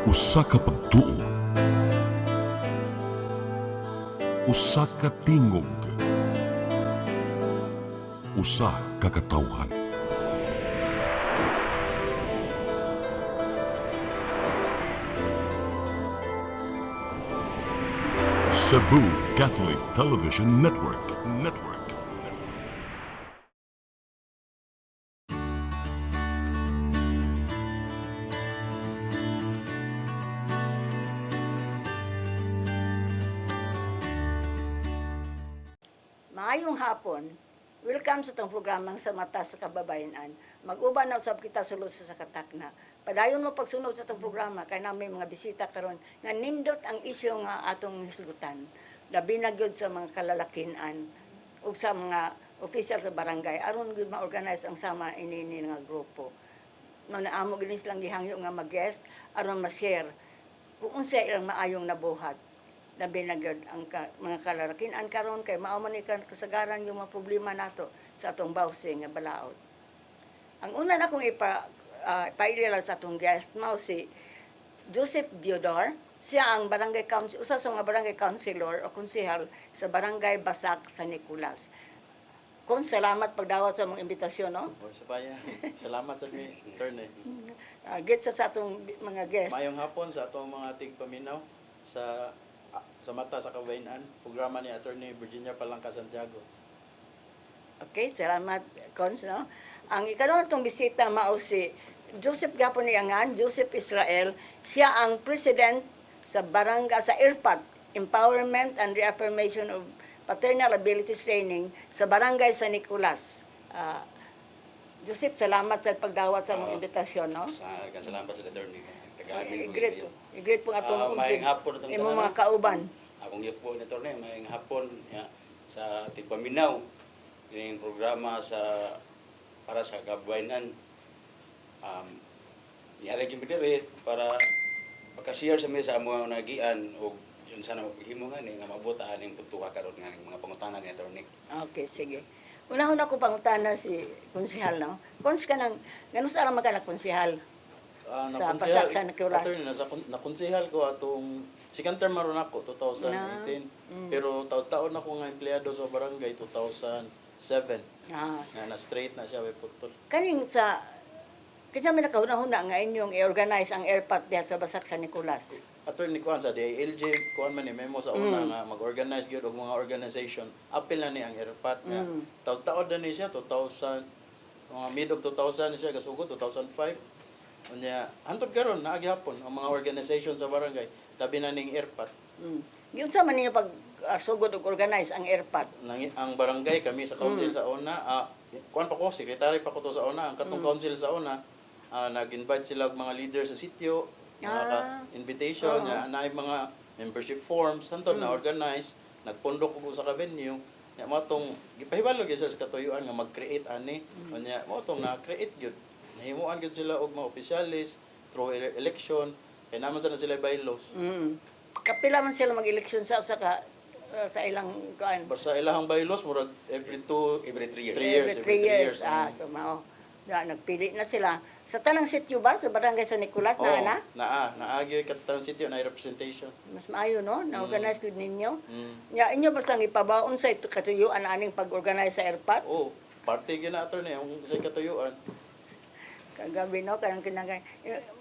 Usa ka pagtuo, usa ka tingog, usa ka katawhan. Cebu Catholic Television Network. Maayong hapon. Welcome sa itong programang sa mata sa kababayanan. Mag-uban na usab kita sulod sa katakna. Padayon mo pagsunod sa itong programa kay namin mga bisita karon nga nindot ang isyu nga atong hisgutan. Labi na gyud sa mga kalalakinan ug sa mga opisyal sa barangay aron gyud ma-organize ang sama inini nga grupo. Naamo gyud silang gihangyo nga mag-guest aron ma-share kung unsa ilang maayong nabuhat. Labi na gyud ang mga kalalakinan karon kay mao man kasagaran yung mga problema nato sa atong bawsing nga balaod. Ang una na akong pailala sa atong guest mao si Joseph Diodor. Siya ang barangay council, usa sa mga barangay councilor o konsehal sa barangay Basak sa Nicolas. Kon salamat pagdawat sa mong imbitasyon, no? Sabaya. Salamat sa mi intern eh. Get sa atong mga guest. Mayong hapon sa atong mga tigpaminaw sa mata sa kabayanan, programa ni Attorney Virginia Palangka Santiago. Okay, salamat, Cons, no? Ang ikalawang itong bisita mao si Joseph Gapon Niangan, Joseph Israel. Siya ang president sa barangay sa IRPAT, Empowerment and Reaffirmation of Paternal Abilities Training sa barangay San Nicolas. Joseph, salamat sa pagdawat sa mong imbitasyon, no? Salamat sa Attorney. I-greet po atong Mayong hapon itong imong mga kauban. Akong po ni Attorney, mayang hapon sa Tigpaminaw. Yung programa para sa kabayanan. Iaragin mo diri para pagka-share sa mga sa mga nagian o yun sana maghimo nga nga mabutaan yung pagtuha karon nga mga pangutanan ni Attorney. Okay, sige. Una-una ko pangutana si konsehal, no? Kons ka nang ganun sa alam ka na konsehal. Sa Basak sa Nicolas. Nakonsehal ko atong second term maron ako 2018. Pero taon-taon ako nga empleyado sa barangay 2007. Na straight na siya way putol. Kaning sa kita may nakahuna-huna nga inyong i-organize ang airpot diha sa Basak sa Nicolas. Attorney kuan sa DILG kuan man ni memo sa una nga mag-organize gyud og mga organization. Apil na ni ang airpot nga taon-taon na ni siya 2000 mga mid of 2000 ni siya gasugod 2005. Unya hantod karon naa gyapon ang mga organization sa barangay labi na ning airpot. Gyud sa man niyo pag sugod og organize ang airpot. Ang barangay kami sa council sa una kuan pa ko secretary pa ko to sa una ang katong council sa una nag-invite sila og mga leader sa sitio mga invitation naay mga membership forms hantod na organize nagpundok og sa venue nya mo tong gipahibalo gyud sa katuyuan nga mag-create ani unya mo tong na-create gyud nahimuan gyud sila og mga opisyalis through election kay naman sa sila bylaws. Kapila man sila mag-eleksyon sa sa ilang kuan. Basta ilahang bylaws murag every 3 years. Every 3 years. So mao. Nagpili na sila. Sa tanang sitio ba sa barangay San Nicolas na? Naagyo katang sitio na representation. Mas maayo, no? Na-organize gud ninyo. Ya inyo basta ipabaon sa ito katuyuan aning pag-organize sa airpot. Parte gyud na ato ni ang sa katuyuan. Kagabi, no? Kanang kinangay.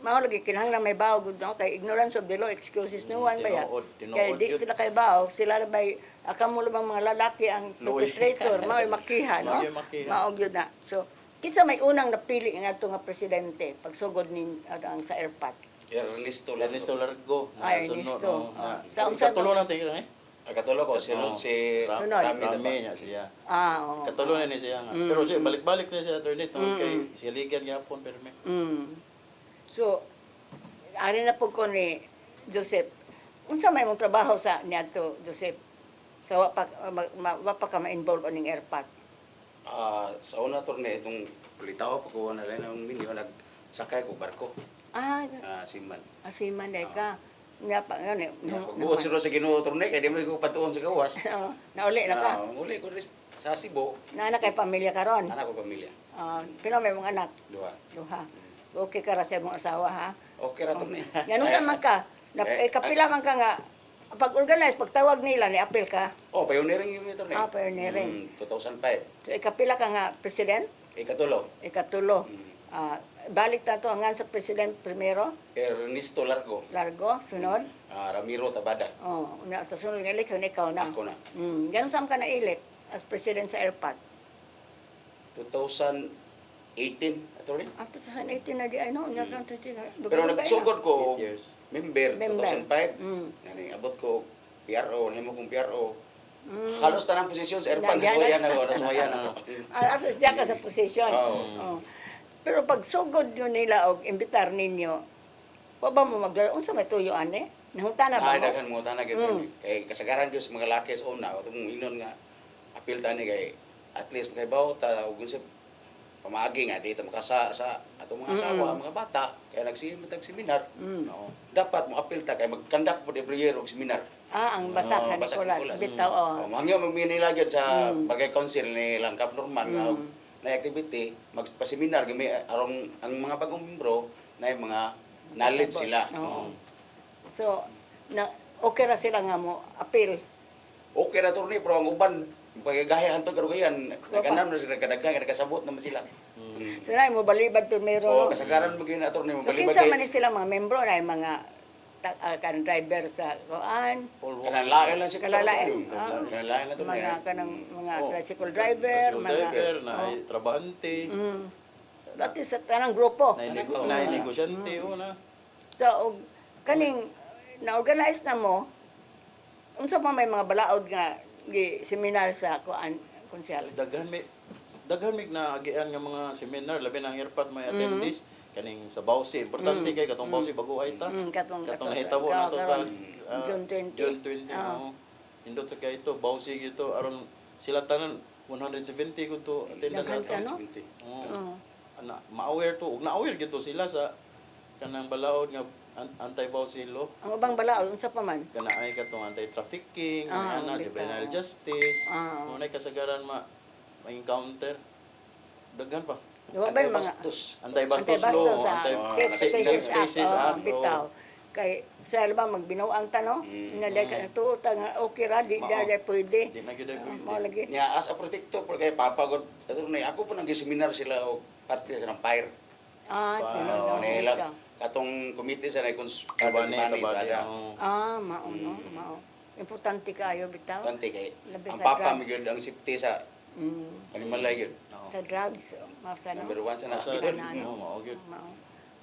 Mao lagi kinahanglan may bawo gud, no? Kay ignorance of the law excuses no one ba ya? Kay di sila kay bawo, sila bay akamo lumang mga lalaki ang perpetrator, mao makiha, no? Mao gyud na. So kinsa may unang napili nga ato nga presidente pagsugod nin ang sa airpot? Ernesto Largo. Ernesto. Sa unsa tulo lang tayo Katulo ko, sunod si Rami niya siya. Oo. Katulo na ni siya nga. Pero siya, balik-balik na siya attorney tungkol kay siya ligan gyapon perme. So, ari na po ko ni Joseph. Unsa may mong trabaho sa niadto, Joseph? So, wa pa ka ma-involve aning airpot? Sa una Attorney, itong kulitaw pa ko na rin ng minyo, nagsakay ko barko. Siman. Siman day ka. Nga pa nga ni. Buot sila sa Ginoo Attorney, kaya di mo ko patuon sa gawas. Nauli na ka. Uli ko sa Cebu. Na kay pamilya karon. Anak ko pamilya. Pero may mga anak. Duha. Okay ka ra sa imong asawa ha. Okay ra to ni. Ngano sa man ka? Kapila man ka nga pag-organize, pagtawag nila ni apil ka. Oh, pioneering yun ito ni. Pioneering. 2005. So ikapila ka nga president, Ikatulo. ikatulo. Mm. Balik na to hanggang sa president primero, Ernesto Largo. Largo, sunod. Ramiro Tabada. Sa sunod ng election, ikaw na. Ako na. Ganun saan ka na-elect as president sa ERPAT? 2018, attorney. After 2018 na di, ano, nga kang Pero nagsugod ko 8 years. member Member. 2005. Mm. Yani abot ko PRO, nahimo kong PRO. Mm. Halos tanang posisyon sa Erpan, Nandiyan nasuwayan ako. At least diyan ka sa position. Oo. Oh. Pero pag sugod yun nila o imbitar ninyo, pa ba mo maglaro? Unsa may tuyo ane? Nahutana ba Ay, mo? daghan mo tanang kay kasagaran gyud sa mga laki sa una, o mong inon nga apil tani kay at least kay bawo ta ug unsay pamaagi nga dito makasa sa atong mga asawa, mga bata kay nagsimot og seminar. Mm. No, dapat mo apil ta kay mag-conduct po every year og seminar. Ang basak Oo, na Basak Nicolas. Nicolas. Bitaw, Oh, mangyo magminila gyud sa Mm. Barangay Council ni Langkap Norman nga na activity magpa-seminar gami arong ang mga bagong membro na yung mga knowledge Sabot. sila. Oo. Oo. So, okay ra sila nga mo appeal. Okay na to ni pero ang uban pagagayahan to karugayan nagkanam na sila kadaghan nakasabot naman sila. So, na mo balibad primero. So no? kasagaran mo gina to ni So, mabalibad kinsa kay man ni sila mga membro na mga kanang driver sa kuan, kanang lain lang si Kalalain. kanang lain na to ni. mga kanang mga Oh, tricycle driver, Tricycle mga driver, na trabahante, dati sa tanang grupo. na negosyante, na. So, og kaning na-organize na mo, unsa pa may mga balaod nga seminar sa kuan konsyal. Daghan mig na agian nga mga seminar labi na ang ERPAT may attendees kaning sa Bausi. Importante kay katong Bausi bago ay ta. Katong Nahitabo na to karon, ta June 20. June 20. Indot sa kay ito Bausi gito aron sila tanan 170 gud to attendance Daghan ka, ato. no? Oo. Ma-aware to ug na-aware gito sila sa kanang balaod nga anti-Bausi law. Ang ubang balaod unsa pa man? Kana ay katong anti-trafficking, Bitaw. juvenile justice, Ah. nay kasagaran ma-encounter. Daghan pa. Wa ba yung mga Bastos. Anti-bastos Anti-basto law, sa anti- Safe Spaces Spaces Act. Act, Bitaw. Kay sa ba magbinaw ang tano, inalay ka na tuot nga okay ra di dali pwede. Di na gyud ay Mao pwede. lagi. Nya as a protector por kay papagod attorney ako po nang seminar sila og parte sa ng fire. Tinulong Nila bitaw. katong committee sa nakons Kabani, kabani. oo. Mao no, mao. Importante kayo bitaw. Tante kay Labi ang sa papa drugs. mi gyud ang safety sa animalay gyud. Oo. Sa drugs, mao sa no. Number 1 sa na. Sa Di ba na, oo, mao gyud. Mao.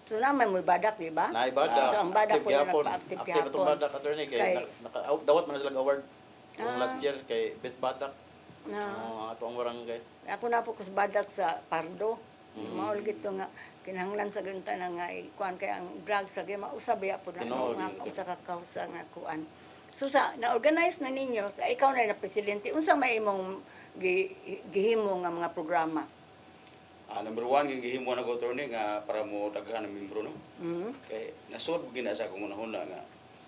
So naman mo badak, di ba? Naay badak. So, ang badak po na Active nagpa-active Active itong gyapon. badak attorney kay Kay- dawat man na sila award kung Ah. last year kay best badak. Na Ato ang barangay. ako na po kus badak sa Pardo. Mao gito nga kinahanglan sa ganta na nga kuan kay ang drugs sa mausab ya po na Tinuod. nga usa ka kausa nga kuan. So sa na-organize na ninyo, sa ikaw na presidente, unsa may imong gihimo nga mga programa? Number 1 yung gihimo na ko attorney nga para mo daghan ng membro no. Kay nasod gina sa akong unahuna nga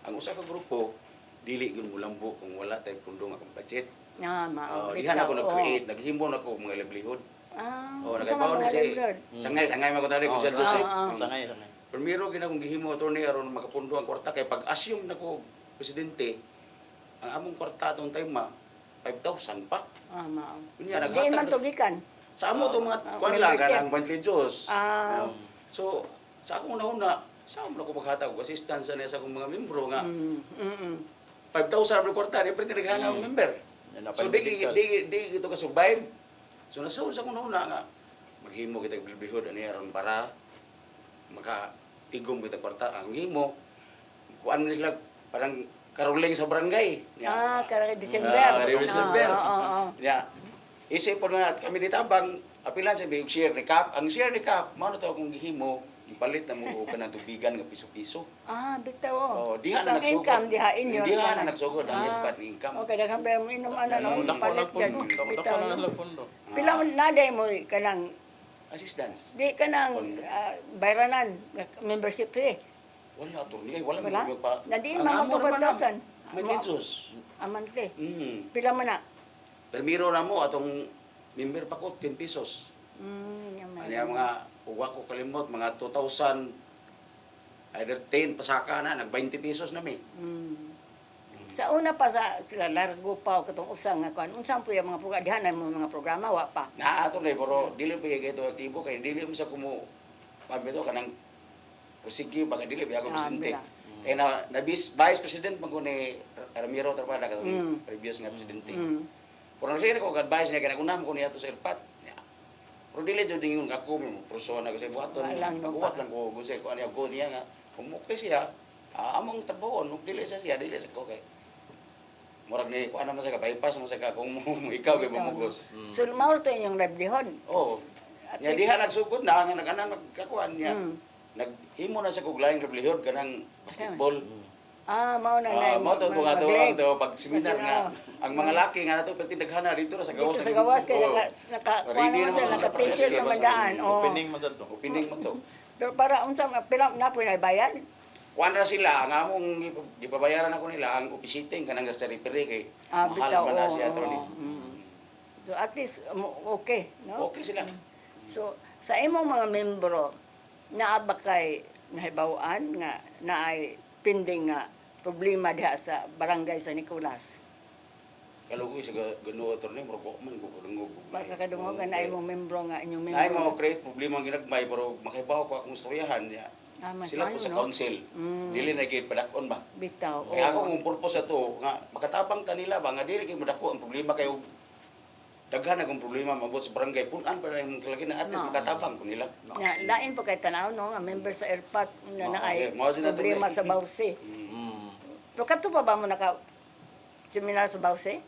ang usa ka grupo dili gyud mo lambo kung wala tay pundo nga budget. Mao. Dihan ako nag-create, naghimo na ko mga livelihood. Ah, Oh, unsa nagkaibaw man na mga si livelihood? sangay mo ko tadi kung Sir Joseph. Sangay, sangay. Primero gina kong gihimo attorney aron makapundo ang kwarta kay pag-assume nako presidente ang among kwarta atong time 5,000 pa. Mao. Kunya Diin man naghatag tugikan. sa amo to mga kuan lang kanang monthly Diyos. So sa akong una sa amo na ko maghatag og assistance sa akong mga membro nga 5,000 ang kwarta di pwede naghanap ang member. Yan na So pa di ito ka survive. So nasa sa akong una nga maghimo kita og livelihood ani aron para makatigom kita kwarta ang himo kuan na sila parang karuling sa barangay. Karang December. December. Oo. Ya. Isip po na kami ditabang apilan sa big share ni Cap. Ang share ni Cap, mao na to akong gihimo, gipalit na mo kanang tubigan nga piso-piso. Bitaw. Oh, diha Sa na nagsugod. income diha inyo. Diha na nagsugod ang impact ni income. Okay, daghang ba mo inom ana no? Dako Palit lang yan. pundo. Bitaw. Dako no? lang pundo. Pila man naday mo kanang Assistance. di kanang bayranan membership fee. Wala to ni, wala Wala? mo pa. Nadiin Ang man amo mo naman na, 5,000. May kinsos. Amante. Mm. Pila man na? Permiro na mo atong member pa ko 10 pesos. Yaman. Ani ang mga ug wa ko kalimot mga 2000 either 10 pasaka na nag 20 pesos na mi. Sa una pa sila largo pa o katong usang nga kuan. Unsang po yung mga programa dihanan mo mga programa wa pa. Na ato na pero dili pa kay ito aktibo kay dili mo sa kumo pabito kanang sige baka dili ba ako presidente. bila. Kay na vice president man ko ni Ramiro Trapada katong previous nga presidente. Pero nagsige ko advice niya kanang unam ko niya to sa Irpat. Pero dili jud dingon ako mo persona ko sa buhaton. Pagbuhat lang ko gusay ko ano ko niya nga kumukay siya. Among tabuon ug dili sa siya dili sa ko kay murag ni ko ano man sa ka bypass mo sa ka kung mo ikaw kay mamugos. So mao to inyong livelihood. Oo. At Nya least- diha nagsugod na nga nag-ana nagkakuan niya. Naghimo na sa kog laing livelihood kanang basketball. Mao na Mao to nga to ang to pag seminar Kasi, nga ang mga laki nga nato perti daghana dito ra sa gawas. Dito sa gawas kay Oo. naka Ready kuan naman sila mga naka t-shirt basket, na madaan. Opening man sad to. Opening mo to. Pero para unsa pila na po na bayad? Kuan ra sila nga among gipabayaran ako nila ang officiating kanang sa referee kay mahal Bitaw. man na siya to ni. So at least okay, no? Okay sila. So sa imong mga membro naa ba kay nahibaw-an nga naay pending nga problema diha sa barangay sa Nicolas? Kalugoy sa Ginoo to ni murag man ko dungog. Baka kadungogan na imong membro nga inyong membro. Ay mo create problema ang ginagmay pero makibaw ko akong istoryahan niya. Mas Sila to maayo, sa no? council. Dili na gid padakon ba. Bitaw. Kaya ako ang purpose ato nga makatabang ta nila ba nga dili kay madako ang problema kayo daghan akong problema mabot sa barangay punan pa yung kalagi na at least No. makatabang ko nila. Nga lain pa kay tanaw no nga member sa ERPAT na naay okay. Mao sila to, problema eh. sa Bausi. Mm. Pero kato pa ba mo naka seminar sa Bausi?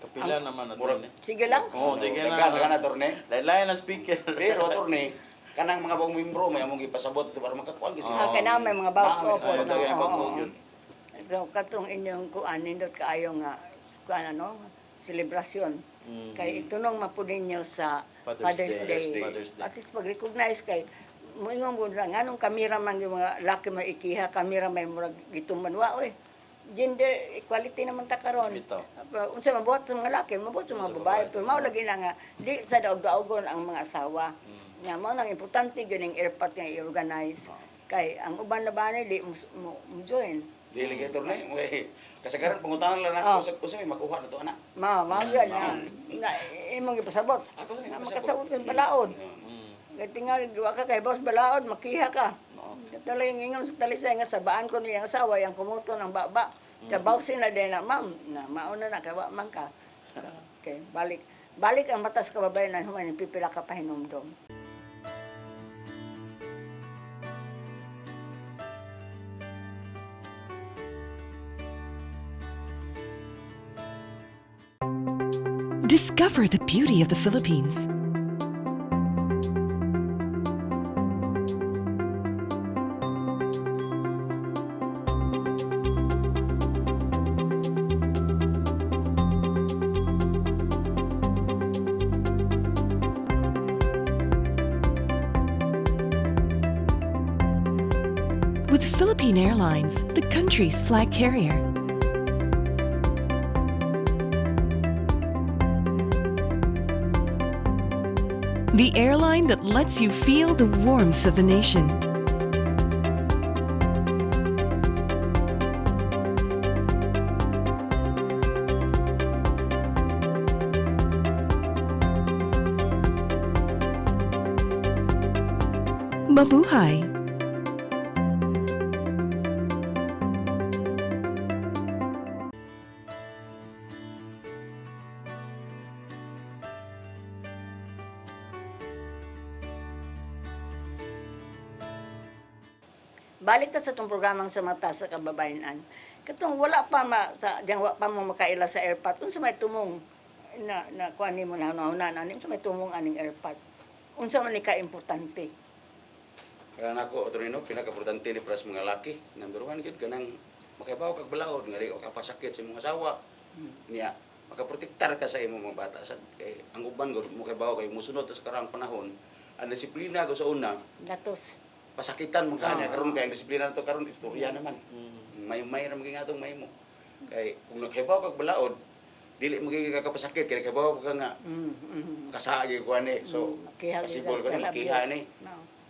Kapila naman na to. Murag- Sige lang. Oo, sige na. Daghan na torne. Lain-lain na speaker. Pero torne kanang mga buong membro may among ipasabot para makakuan kasi. Ah, kaya na may mga bawko po. Ay, kaya no? bawko Oo. yun. So, katong inyong kuan, nindot kaayo nga, kuan ano, selebrasyon. Kay ito nung mapudin nyo sa Father's Day. Father's Day. At least pag-recognize kay, moingon mo na, nga nung kamera man yung mga laki may ikiha, kamera may murag gituman wa, oy. Gender equality naman ta karon. Bitaw. Unsa mabuhat sa mga laki, mabuhat sa mga babae. Pero mao lagi na nga, di sa daog-daogon ang mga asawa. Nga mao nang importante ganing airpot nga i-organize. Kay ang uban na ba di mo join. Dili kay torne mo kasagaran pangutangan lang ako sa usa may makuha na to ana. Mao gyud na imong ipasabot. Ako na Makasabot ka balaod. Gatingal duwa ka kay boss balaod makiha ka. Talagang ingon sa talisay nga sabaan ko niyang asawa yang kumuto ng baba. Kabaw sila din na ma'am na mauna na kawa man ka. Okay, balik ang matas kababayan human pipila ka pa hinumdom. Discover the beauty of the Philippines. With Philippine Airlines, the country's flag carrier. The airline that lets you feel the warmth of the nation. Mabuhay! Balik ta sa itong programang sa mata sa kababayanan. Katong wala pa diyan wa pa mo makaila sa airpot. Unsa may tumong na kuan nimo na ani unsa may tumong aning airpot. Unsa man ni ka importante. Kaya nako Torino pinaka-importante ni para sa mga laki. Number 1 gid kanang makabaw kag balaod nga dili ka pasakit sa imong asawa. Niya makaprotektar ka sa imong mga bata sa kay ang uban gud mo kabaw kay musunod sa karang panahon. Ang disiplina ko sa una Datos. pasakitan mo kanya karon kay ang disiplina nato karon istorya naman. May ra maging atong may mo. Kay kung naghibaw kag balaod, dili magiging kakapasakit kaya kabaw ka nga kasagi ko ani. So kasibol ko ni makiha ni.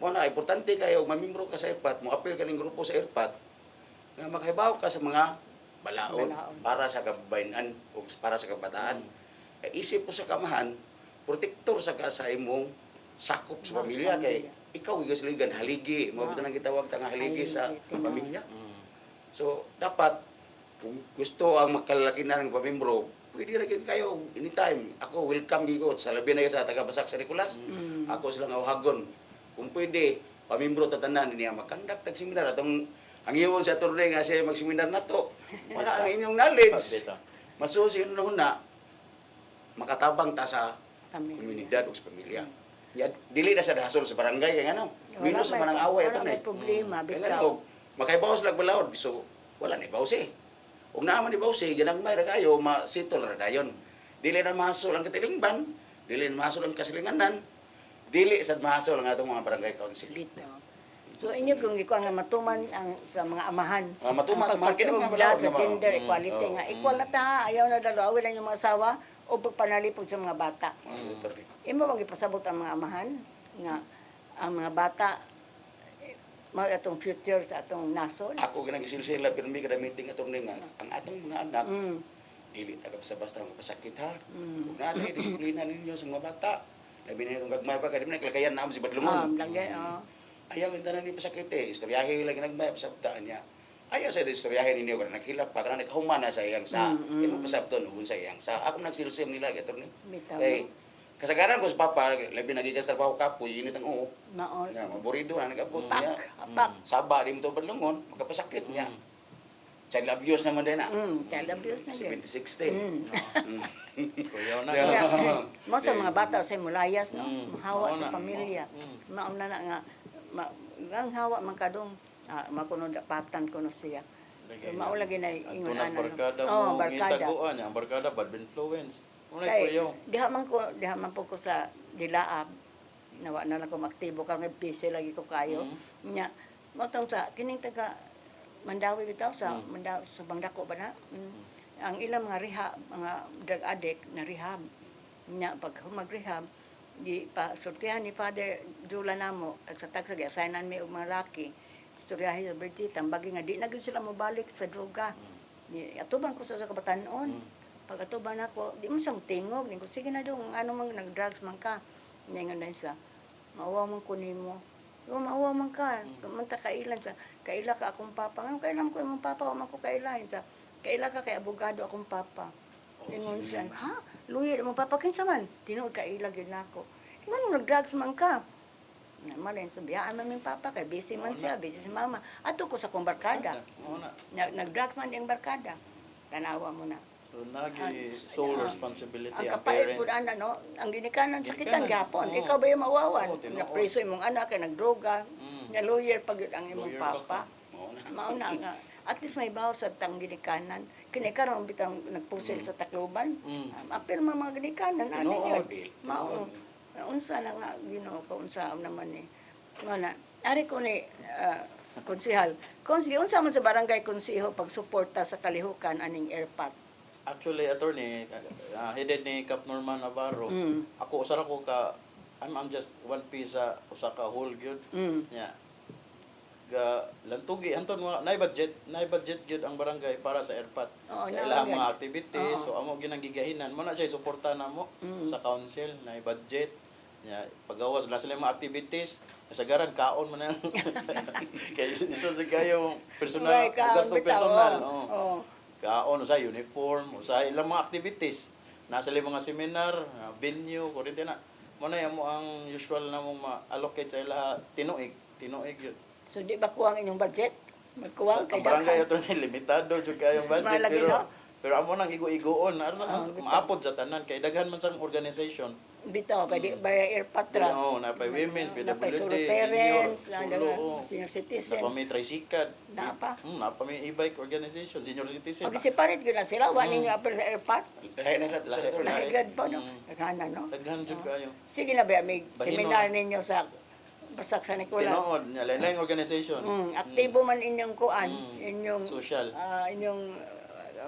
Mo na importante kayo mamembro ka sa ERPAT, mo apil ka ning grupo sa ERPAT nga makahibaw ka sa mga balaod para sa kababayan o para sa kabataan. Isip ko sa kamahan, protektor sa ka sa imong sakop sa pamilya kay ikaw igasligan haligi, mo bitaw nang gitawag ta nga haligi sa pamilya. So dapat kung gusto ang magkalalaki na ng pamembro, pwede rin kayo anytime. Ako welcome gigot sa labi na sa taga-Basak sa Nicolas. Ako silang awahagon. Kung pwede, pamembro tatanan niya magkandak tag seminar atong ang iyon sa attorney nga siya magseminar nato. Wala ang inyong knowledge. Masusi na huna makatabang ta sa komunidad o sa pamilya. Ya dili na sa dasol sa barangay kay ano. Minus sa manang away ato na. Problema bitaw. Makaibaw sila balawod so wala ni bawsi. Kung naman ni bawsi ganang may kayo masitol ra dayon. Dili na mahasol ang katilingban, dili na mahasol ang kasilinganan, dili sad mahasol ang atong mga barangay council. So inyo kung ikaw nga matuman ang sa mga amahan. Matuman sa mga kinabalaod sa gender equality nga equal na ta, ayaw na dalawa lang yung mga asawa o pagpanalipod sa mga bata. Imo bang ipasabot ang mga amahan nga ang mga bata mao atong future sa atong nasod. Ako ganang isilsila pero may kada meeting atong nga ang atong mga anak dili ta basta-basta mapasakit ha. Kung naatay disiplina ninyo sa mga bata, labi na itong gagmay pa kadi man kalakayan na si badlungon. Ayaw kita na ni pasakit eh. Istoryahe lagi nagmay pasabtaan niya. Ayaw sa istoryahe ninyo kada naghilak pa kana nakahuman na sa iyang sa. Imo pasabton ug sa iyang sa. Ako nagsilsim nila atong ni. Kay kasagaran ko sa papa, labi nagigas trabaho kapoy, init ang uo. Maol. Nga, maburido na nagabot niya. Apak. Saba, di mo ito badlungon, magkapasakit niya. Child abuse naman din na. Child abuse na din. 2016. Kuyaw na. Mo sa mga bata sa mulayas, no? Mahawa sa pamilya. Mauna na nga, ang hawa man kadong, makunod patan ko no siya. Maulagi na ingon Tunas ana. barkada Oh, mo, barkada. ngitaguan niya. Ang barkada, bad influence. Unay Kay, kuyaw. diha man po ko sa dilaab. Nawa na lang ko maktibo ka nga busy lagi ko kayo. Nya, matong sa kining taga Mandawi bitaw sa Mandawi sa Bangdako ba na? Ang ilang mga rehab, mga drug addict na rehab. Nya pag mag-rehab, di pa sortihan ni Father Jula namo tagsa-tagsa gi-assignan mi og mga laki. Istoryahe sa Bertita, bagi nga di na gyud sila mobalik sa droga. Ni atubang ko sa kabatanon. Pag atuban ako, di mo siyang tingog. Ni ko, sige na dong, ano mang nag-drugs man ka. Ngayon na siya, maawa man ko nimo. Maawa man ka. Kamanta kailan sa, kaila ka akong papa. Ngayon, kailan ko yung papa, o man ko kailahin sa, kaila ka kay abogado akong papa. Ingon siya, ha? Lawyer, mo papa, kinsa man? Tinuod kaila yun ako. Ngayon, nag-drugs man ka. Naman rin, sabiyaan man yung papa, kay busy man siya, busy si mama. Ato ko sa kong barkada. Nag-drugs man yung barkada. Tanawa mo na. So, nagi sole responsibility Ang ang kapait parent. po no, ang dinikanan sa Ginikanan, kitang gapon. oo. Ikaw ba yung mawawan? Oo, tinuod. Napreso imong anak kay nagdroga. Nga lawyer pag yun ang imong Lawyer papa. Mauna nga. At least may bawas sa tang ginikanan. Kini karon bitang nagpusil sa Tacloban. Apil mga ginikanan ani Tinuod, yun. Mao. Unsa na nga Ginoo ko unsa naman ni. Ngana, ari ko ni konsehal. Konsehal unsa man sa barangay konseho pag suporta sa kalihukan aning ERPAT. Actually, attorney, headed ni Cap Norman Navarro. Ako, usara ko ka, I'm just one piece sa usa ka whole gyud. Yeah. Ga lantugi anton wala nay budget gyud ang barangay para sa ERPAT. Oo, Sa na- ilang yan. mga activities, Oo. so amo ginang gigahinan mo na siya suporta namo sa council nay budget. Yeah, pagawas na sila yung mga activities, kasagaran kaon man na. Kay iso sa kayo personal, Right, kaon gasto bitaw, personal. oo. Oh. Oo. Kaon sa uniform, sa ilang mga activities. Nasa mga seminar, venue, kurente na. Mo na mo ang usual na mong ma-allocate sa ila tinuig yun. So di ba kuwang inyong budget? Magkuwang Sa kay barangay daghan. ito ni limitado jud kayong budget Malagi, no? pero amo nang igo-igoon Bitaw. maapod sa tanan kay daghan man sang organization. Bitaw pwede ba ERPAT ra? Oo, na pa women's, Na pa PWD, solo parents, senior, senior na citizen. pa may tricycad. Na pa? Na pa may e-bike organization, senior citizen. Mag-separate gyud na sila, wa ninyo apel sa ERPAT. Lahi na lahat sa Lahi. ito. Nahigad po, no? Naghanan, no? Daghan jud kayo. Sige na ba, may Bahinon. seminar ninyo sa Basak sa Nicolas. Tinuod, lain-lain organization. Aktibo man inyong kuan, Mm. inyong Social. inyong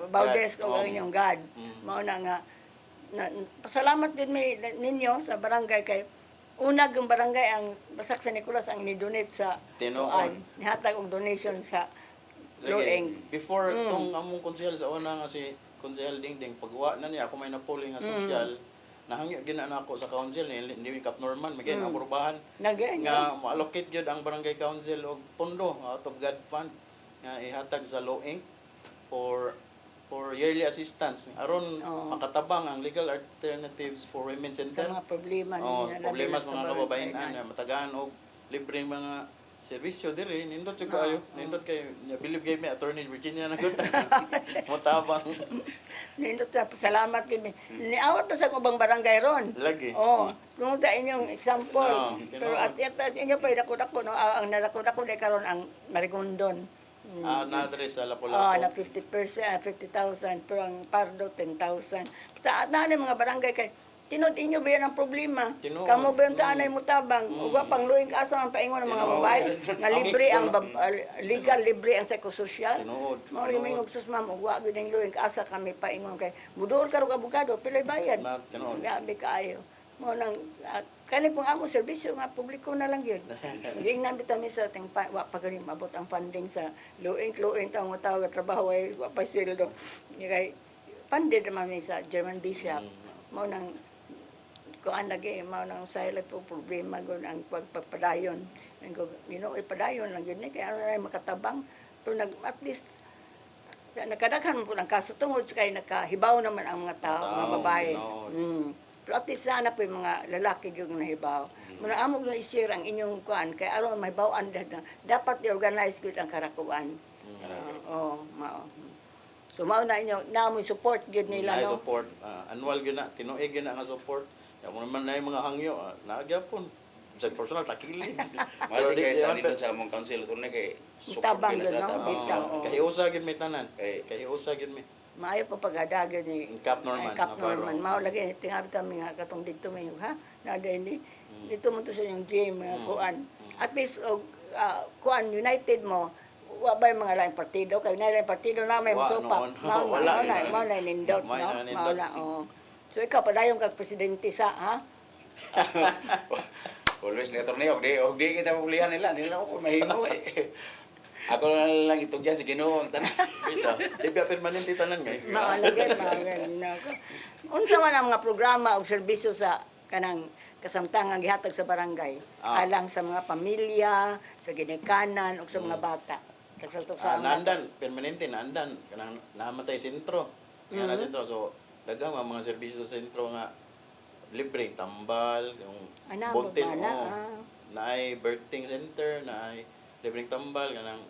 Baudès God. o ang inyong God. Mm. Mao na nga pasalamat din may ninyo sa barangay kay unag yung barangay ang Basak San Nicolas ang ni-donate sa Tinuod. tuan. Nihatag og donation sa Loeng. Before tong among konsehal sa una nga si Konsehal Dingding, pagwa na niya ako may napuli nga sosyal, nahangyo gina na ako sa council ni Kap Norman, maging aprubahan Nagay nga ma-allocate gyud ang barangay council og pondo out of God fund nga ihatag sa Loeng for yearly assistance aron Oo. makatabang ang legal alternatives for women sa center. mga problema Oh, ninyo. problema sa mga kababayan kababayan. na matagaan og libreng mga serbisyo diri nindot jud Oo, kaayo nindot kay believe kay me attorney Virginia na gud motabang Nindot na salamat kami. Niawat na sa ubang barangay ron. lagi. Oh, kung ta inyong example. Oo, Pero tinuod. at yata sa inyo pa dako-dako no ang nadako-dako na karon ang Marigondon. Na address sa Oh, Lapu-Lapu. na 50%, 50,000 pero ang Pardo 10,000. Sa na mga barangay kay tinod inyo ba yan ang problema? Tinuod. Kamo ba yung taanay mo tabang? Uwa pang luing kaasa ang paingon ng mga Tinuod. babae nga libre ang legal libre ang psychosocial. Tinuod. Mao rin may sus ma'am, ugwa gyud ang luing kaasa kami paingon kay muduol ka og abogado pilay bayad. Na tinuod. Grabe kaayo. Mo nang kani pong amo serbisyo nga publiko na lang yun. Hindi na bitaw sa ting wa pa gani mabot ang funding sa luing taong mga tao nga trabaho ay wa pa sweldo. Kay funded naman mi sa German Bishop. Mo nang kuan lagi mao nang silent po problema gon ang pagpapadayon. Ang Ginoo ipadayon lang yun ni kay ano na makatabang pero at least nakadaghan po ng kaso tungod sa kay nakahibaw naman ang mga tao, mga babae. Pero at least sana po yung mga lalaki yung nahibaw. Muna amo yung isir ang inyong kuan kay aron may bawaan dapat i-organize gyud ang karakuan. Mao. So mao na inyo na mo support gyud nila Nila no. support annual gyud na tinuig gyud na nga support. Ya mo naman na yung mga hangyo nagyapon. Sa personal takili. Mas kay sa dito sa among council tunay kay Tabang yun, no? tabang. Bitaw. Kay usa gyud may tanan. Kay Kay usa gyud may Maayo pa pagadagan ni Cap Norman. Cap Navarro. Norman. Mao lagi tingabi kami nga katong dito may ha. Na ni dito mo to sa yung gym kuan. At least kuan united mo wa ba yung mga lain partido kay na lain partido na may Wa, musupak. noon. Mao Wala, mao na nindot no. Mao na Mao nindot. na So ikaw padayon kag presidente sa ha. always na torneo og di kita pulihan nila ko mahimo eh. Ako na lang itugyan si Ginoo ang tanan. Ito. Di ba permanente tanan ngay. Maalagay na. Unsa man ang mga programa o serbisyo sa kanang kasamtangan gihatag sa barangay alang sa mga pamilya, sa ginikanan ug sa mga bata. Kasaltok sa Nandan, permanente nandan kanang namatay sentro. Nga na sentro so daghang mga serbisyo sa sentro nga libre tambal, yung Ana, buntis bala, mo. Naay birthing center, naay libreng tambal kanang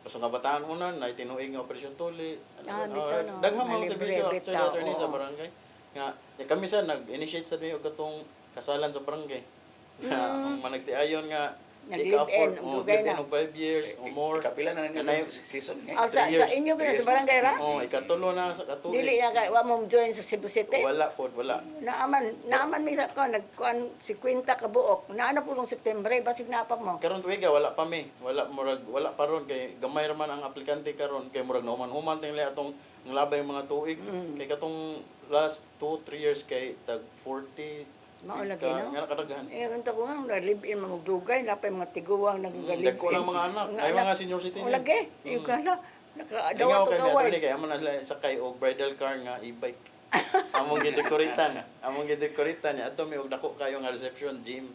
so nga bataan unan naay tinuig nga operasyon tuli. bitaw, no. Daghang Na mga libre, serbisyo bitaw, actually attorney sa oo. barangay. Nga kami sa nag-initiate sa mi og katong kasalan sa barangay. Ang managtiayon nga Nag-live-in, dugay na. 5 years or more. Kapila na Kanay- nila season Ah, sa 3 years. inyo ba sa barangay ra? Ikatulo na sa katuig. Dili na kay wa mo join sa Cebu City. Wala po, wala. Naaman mi sa ko nagkuan 50 ka buok. Naano po nung September basig na pa mo. Karon tuiga wala pa mi. Wala pa ron kay gamay ra man ang aplikante karon kay murag nahuman-human ting atong ang labay mga tuig. Kay katong last 2-3 years kay tag 40 Mao lagi, no? Nga nakadaghan. Unta ko nga live-in mga dugay napay mga tiguwang nag-live-in. Dagko lang mga anak. Ay mga senior citizen. Lagi. Yung kana Ingaw nakadawa to kay kaway. kay amo na sakay og bridal car nga e-bike. Among gidekoritan. Among gidekoritan niya ato mi og dako kayo nga reception gym.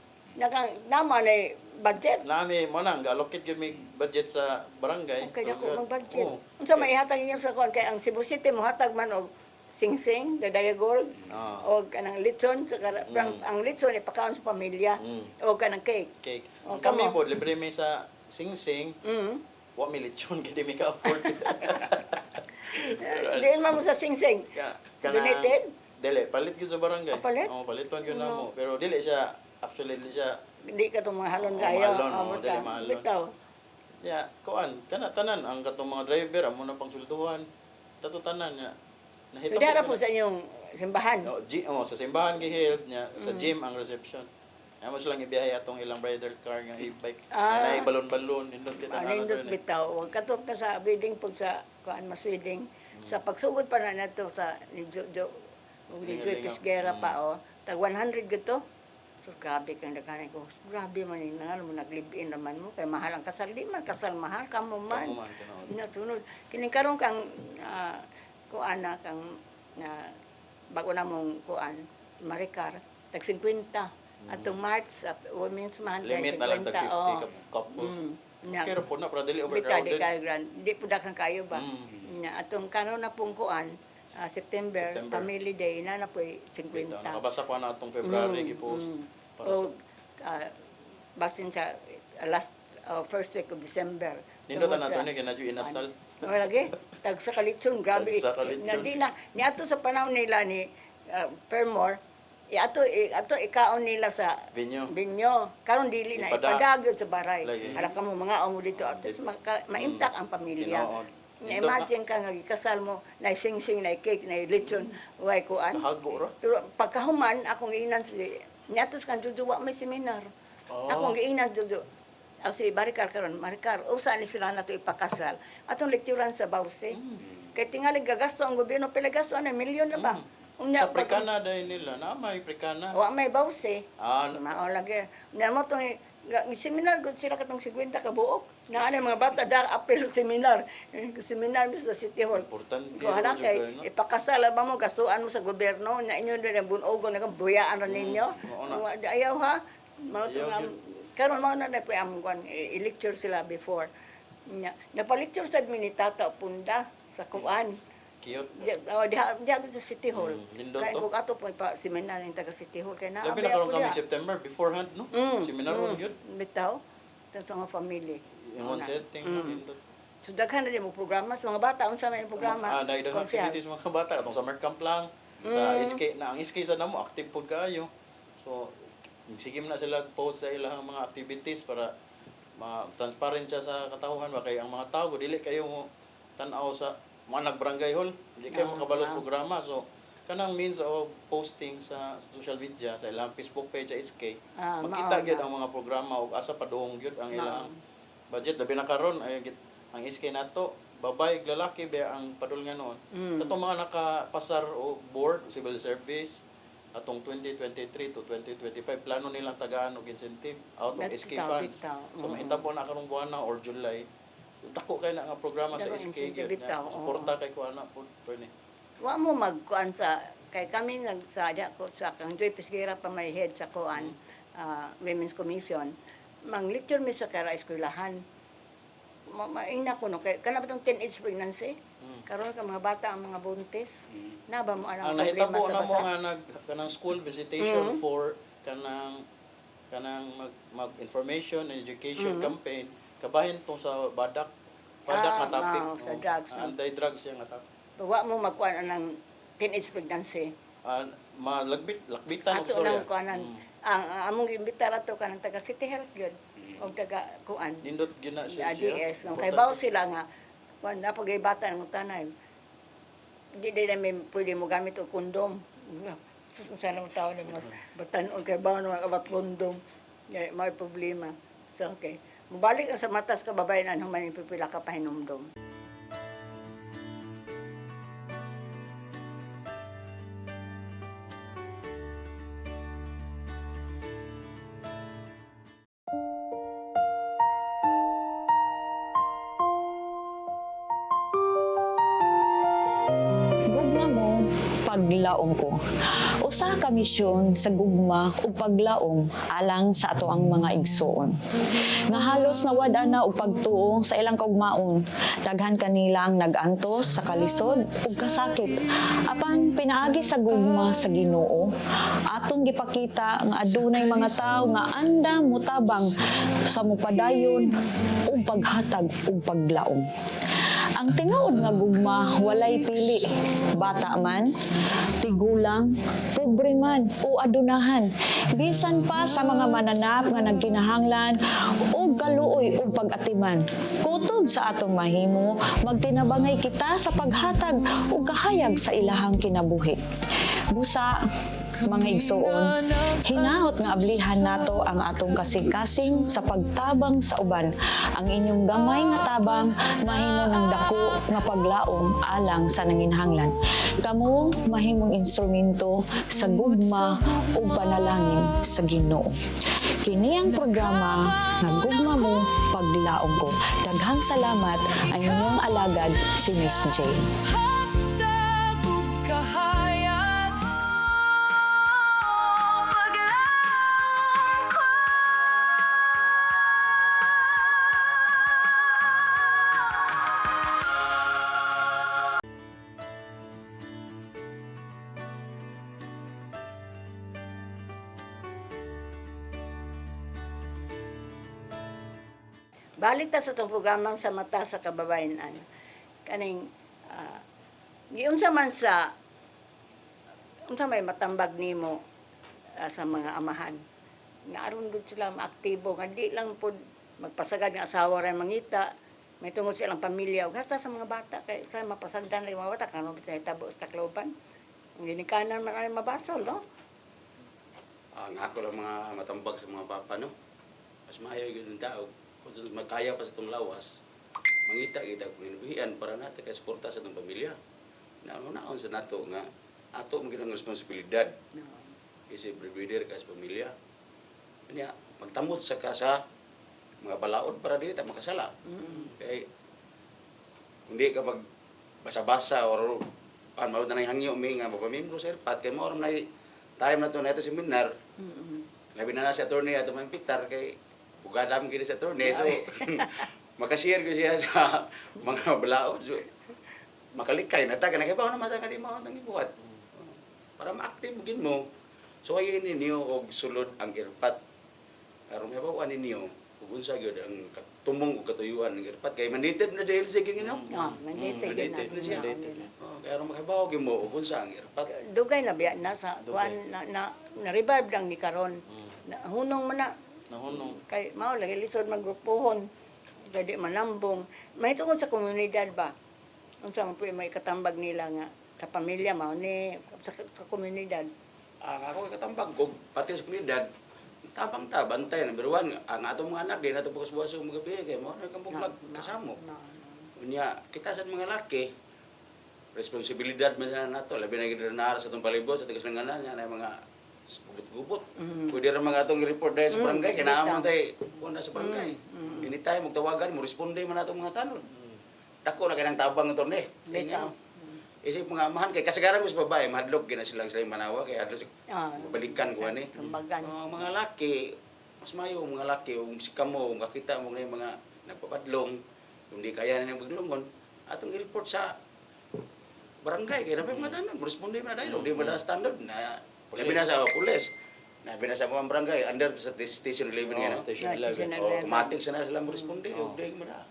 Naman ay budget. Nami mo nang allocate gyud mi budget sa barangay. Okay, dako mag budget. Oo. Unsa may ihatag niyo sa kon kay ang Cebu City mo hatag man og sing-sing, dadayagol, o kanang lechon, ang lechon ipakaon sa pamilya, o kanang cake. Cake. O, Kami kamo? po libre mi sa sing-sing. Wa mi lechon kay di mi ka afford. Diin man mo sa sing-sing. Donated? Dili, palit gyud sa barangay. Palit? Oo, paliton gyud namo. Pero dili siya actually dili siya Di ka itong mahalon Oo, kayo. mahalon, oo, bitaw. dili mahalon. Bitaw. ya kuan kana tanan ang katong mga driver amo na pangsulduhan. Tato tanan ya. So, dara po sa inyong simbahan. Sa simbahan giheld niya, sa gym ang reception. Amo silang ibiyahe atong ilang bridal car nga e-bike. Ah. Nay balon-balon nindot kita na Nindot bitaw. Huwag katok na sa wedding po sa kuan mas wedding. Sa pagsugod pa na nato sa ni Joy Pisguera pa tag 100 gito. So grabe kang daghan ko. Grabe man ni nangal mo naglive-in naman mo kay mahal ang kasal di man kasal mahal kamo man. Kamo man, tinuod. Nasunod kini karon kang kuan na kang bago na mong kuan Maricar tag 50 atong March Women's Month Limit na lang tag 50 couples. Pero po na para dili overcrowded. Di po dakang kayo ba? Atong karon na pong kuan September, Family Day na po 50. Nakabasa pa na atong February gipost para sa basin sa last first week of December. Nindot na nato ni kinadyo inasal. Lagi tag sa Kalitsyon grabe. Tag sa Kalitsyon. Di na ni ato sa panahon nila ni Permore ato ikaon nila sa Binyo. Karon dili na ipadagod sa baray. Ala kamo mga amo dito at maintak ang pamilya. Na-imagine ka nga gikasal mo, na sing-sing, na cake, na lechon, way kuan. Hago ra. Pero pagkahuman, akong giinan sila, niyatos kan jujuwa may seminar. Akong giinan juju. Si Maricar karon, Maricar, usa ni sila nato ipakasal. Atong lekturan sa Bausi. Kay tingali gagasto ang gobyerno, pila gasto na milyon na ba? Sa Prekana dahil nila, na may Prekana. Wa may Bausi. Mao lagi. Na mo tong seminar gud sila katong 50 ka buok. Na ano mga bata dar apel sa seminar. Seminar sa City Hall. Importante. Ko hala kay ipakasal ba mo gasuan mo sa gobyerno nya inyo din bunog na buyaan ra ninyo. Ayaw ha. Karon mao na po ang i-lecture sila before. Napa-lecture sa Minitata Punda sa kuan. Cute. Diha sa City Hall. Lindot Kung ato po pa seminar ng taga City Hall kay na. Labi na karon kami September beforehand, no? Seminar mo yun. Bitaw. Sa mga family. Yung setting, lindot. So daghan na din mo programa sa mga bata unsa may programa. Daghan activities mga bata atong summer camp lang. Sa SK na ang SK sa namo active pod kaayo. So sige na sila post sa ilang mga activities para transparent siya sa katawhan ba kay ang mga tao dili kayo mo tan-aw sa mga nag-barangay hall, hindi kayo makabalo sa programa. So kanang means of posting sa social media sa ilang Facebook page sa SK makita gyud ang mga programa ug asa padung gyud ang ilang budget labi na karon ang SK nato babay ug lalaki ba ang padulngan noon. Katong mga nakapasar o board civil service atong 2023 to 2025 plano nilang tagaan og incentive out of SK funds. So mahitabo na karong buwan na or July. Dako kay na nga programa sa SK gyud. Suporta kay kuana pud ni. Wa mo magkuan sa kay kami nagsadya ko sa kang Joy Pisguera pa may head sa kuan Women's Commission. Mang-lecture mi sa kara eskwelahan. Maina ko no kay kana batong teenage pregnancy. Karon ka mga bata ang mga buntis. Na ba mo ang problema sa basa? Ang nahitabo na mo nga kanang school visitation for kanang mag-information and education campaign kabahin tong sa badak nga topic. Sa drugs. Anti-drugs siya nga topic. Wa mo magkuan ang teenage pregnancy. Lakbitan og Ato storya. nang kuanan. Ang among imbitar ato kanang taga City Health gyud o taga kuan. Nindot gyud na siya. ADS kay bawo sila nga kuan na pagibata ng tanan. Di na may pwede mo gamit og kondom. Sana mo tao ni batan-on kay bawo na kabat kondom. May problema. So okay. Mubalik ang sa matas ka babayan human pipila ka pahinumdom. Gugma mo, paglaom ko. Usa ka misyon sa gugma ug paglaom alang sa ato ang mga igsoon. Nga halos nawad na og pagtuo sa ilang kaugmaon. Daghan kanila ang nag-antos sa kalisod ug kasakit. Apan pinaagi sa gugma sa Ginoo, atong gipakita nga adunay mga tawo nga anda mutabang sa mupadayon ug paghatag ug paglaom. Ang tinuod nga gugma walay pili, bata man, tigulang, pobre man o adunahan, bisan pa sa mga mananap nga nagkinahanglan o galuoy o pag-atiman. Kutob sa atong mahimo, magtinabangay kita sa paghatag o kahayag sa ilahang kinabuhi. Busa, mga igsuon, hinaot nga ablihan nato ang atong kasing-kasing sa pagtabang sa uban. Ang inyong gamay nga tabang mahimo ng dako nga paglaom alang sa nanginhanglan. Kamo mahimong instrumento sa gugma ug panalangin sa Ginoo. Kini ang programa nga Gugma Mo Paglaom Ko. Daghang salamat ang inyong alagad si Miss Jane. Balik ta sa itong programang sa mata sa kababayan-an. Kaning, giunsa man sa, unsa may matambag nimo sa mga amahan. Nga aron gud sila maaktibo, nga di lang po magpasagad ng asawa ray mangita, may tungod silang pamilya, ug hasta sa mga bata, kay sa mapasagdan ray mga bata, kanong sa hitabo sa takloban. Ang ginikanan man ay mabasol, no? Ang ako lang mga matambag sa mga papa, no? Mas maayo yung tao. Kung magkaya pa sa itong lawas, mangita kita kung inubihan para natin kay suporta sa itong pamilya. Naon sa nato nga, ato ang ginang responsibilidad. Kasi breadwinner ka sa pamilya. Kanya, magtamot sa kasa, mga balaod para dili ta makasala. Kaya, hindi ka basa-basa or mawag na hangyo may nga mapamimro sa irpat. Kaya mawag na time na ito na ito seminar. Labi na si attorney ato mga pitar kay bugadam gini sa attorney. So, makashare ko siya sa mga balaod. So, makalikay na taga. Nakabaw na mata ka di mo ang ibuhat. Para ma-active mo. So, ayun ninyo og sulod ang irpat. Karon may bawa ninyo kung unsa gyud ang tumong ug katuyuan ng irpat kay mandated na dahil sa ginaw. Mandated na siya. Kaya ron makabaw gyud mo ug unsa ang irpat. Dugay na biya na sa kuan na revive lang ni karon. Hunong man na Nahunong. kay mao lagi lisod magrupuhon. Gadi manambong. May tungod sa komunidad ba? Unsa man po may katambag nila nga sa pamilya mao ni sa komunidad. Ang ako katambag ko pati sa komunidad tabang-tabang tayo number 1 ang atong mga anak din ato bukas-bukas mga gabi kay mo na kamo kasamo. Unya kita sa mga laki responsibilidad man na nato labi na gid na sa atong palibot sa tigas ng anan na mga gubot-gubot. Pwede ra mga atong report dahil sa barangay kay naamon tay una sa barangay. Anytime magtawagan mo responde man atong mga tanod. Dako na kanang tabang ito ni. Isip mga amahan kay kasagaran mo sa babae mahadlok gina sila manawa kay adlo balikan ko ani. Mga laki mas mayo mga laki ug si kamo makita mo na mga nagpapadlong hindi kaya nang maglungon atong i-report sa barangay kay dapat mga tanan responde man dahil di ba standard na labi na sa pulis. Labi na sa mga barangay under sa station 11 nga. Station 11. Automatic sana sila mo responde ug di mo na.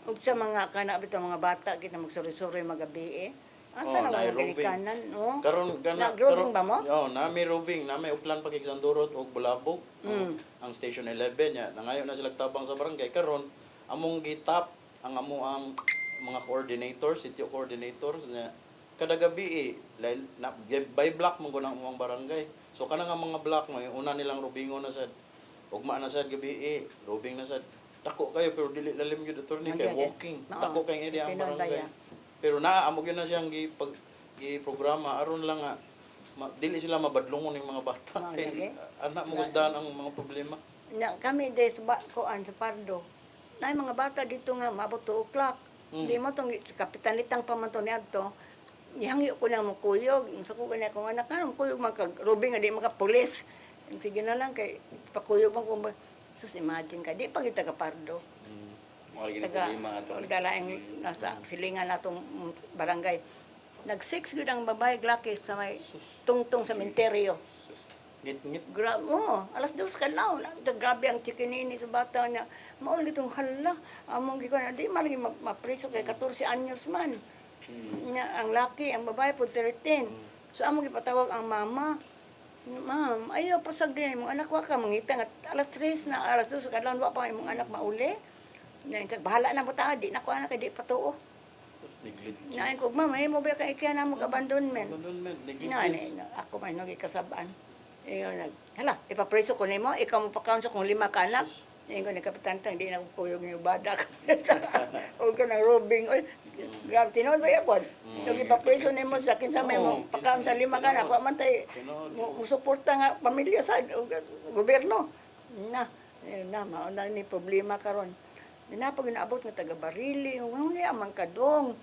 Ug sa mga kana bitaw mga bata kita magsuri-suri magabi asa na mga ginikanan no? Karon Nag-roving ba mo? nami roving, nami uplan pag Sandurot og Bulabog. Ang Station 11 nya. Nangayo na sila tabang sa barangay karon among gitap ang ang mga coordinators, city coordinators na kada gabi by block mo gunang among barangay. So kana nga mga block mo una nilang rubingon na sad. Ugma na sad gabi roving na sad. Dako kayo pero dili lalim gyud attorney kay walking. Dako kay area ang barangay. Pero naamog yun na siyang gi-programa aron lang nga dili sila mabadlongon ng mga bata. Anak mo gusdahan ang mga problema. Na kami des ba koan sa Pardo. Nay mga bata dito nga maabot 2 o'clock. Di mo tong kapitanitang pamanton niadto. Ihangi ko na mo kuyog, sa ko kanya kung anak kanang kuyog robing nga di maka pulis. Sige na lang kay pakuyog man ko. Sus imagine ka di pa kita ka Pardo. Mo lagi problema ato. Dalaing nasa silingan natong barangay. Nag-6 gud ang babae glaki sa may tungtong sa menteryo. Ngit-ngit. Grabe mo, alas 2 ka na. Grabe ang chikinini sa bata niya. Maul itong hala. Among giko na di malagi mapriso kay 14 anyos man. Nya ang laki, ang babae po 13. So among gipatawag ang mama. Ma'am, ayaw pasag din imong anak wa ka mangita nga alas 3 na alas 2 ka lang wa pa imong anak mauli. Nya bahala na mo ta di na ko anak di patuo. Negligence. Nain ko, ma'am, mo ba kay kaya na mo abandonment? Abandonment, Na, negligence. ako man nung ikasabaan. Hala, ipapreso ko nimo, ikaw mo pa-counsel kung 5 ka anak. Ngayon ko nagkapatantang, di na ko puyog yung badak. Huwag ka ng robing. Oy, grabe, tinood ba yapon? Nung ipapreso nimo sa akin sa may mo, pa-counsel 5 ka na, pa man tayo, musuporta nga pamilya sa gobyerno. Na, mauna ni problema karon. Pag inaabot nga taga-barili, niya man kadong.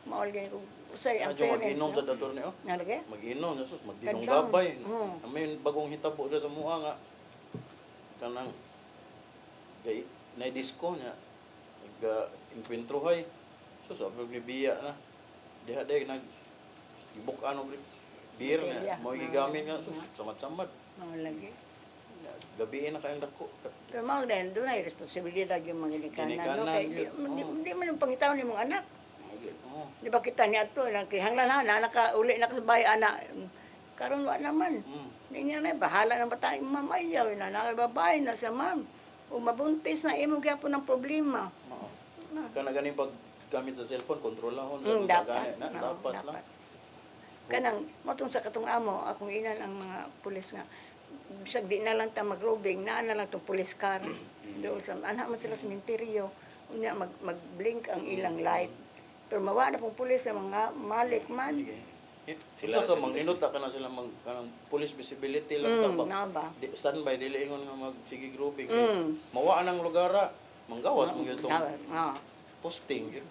Maol ganyan ko, usay ang Medyo parents. mag-inom sa dator niyo. Nalagay? Mag-inom, Jesus, magdinong Kadlong. gabay. Mm. May bagong hitabo na sa mukha nga. Kanang, gay, na-disco niya. Nag-inkwentruhay. So, sabi ni Biya na. Diha day, ibuk ano, beer Botella. niya. Mau gigamit nga, sus, samad-samad. Lagi. Gabiin na kayong dako. Pero mga dahil doon ay responsibilidad yung mga ginikanan. No? Ginikanan, Kaya yun. di man yung pangitaw ni mong anak. Oh. Di ba kita niya ito, hanglan na, nakauli na sa bahay, anak. Karon wa naman. Hindi niya na, bahala ng bata, mamayaw na, nakababae na sa ma'am. O mabuntis na, imo kaya po ng problema. Kana ganing pag gamit sa cellphone, kontrolahon. Dapat. Dapat lang. Kanang, matong sa katong amo, akong inan ang mga pulis nga, bisag di na lang ta mag-robing, na lang itong police car. Doon sa, anak man sila sa minteryo, unya mag-blink ang ilang light. Pero mawa na pong pulis sa mga malik man. Sila ka manginot ka na sila kanang police visibility lang ta Na ba? standby dili ingon nga magsige grouping. Mm. Mawaa nang lugara, manggawas mo gyud tong Oo. posting gyud.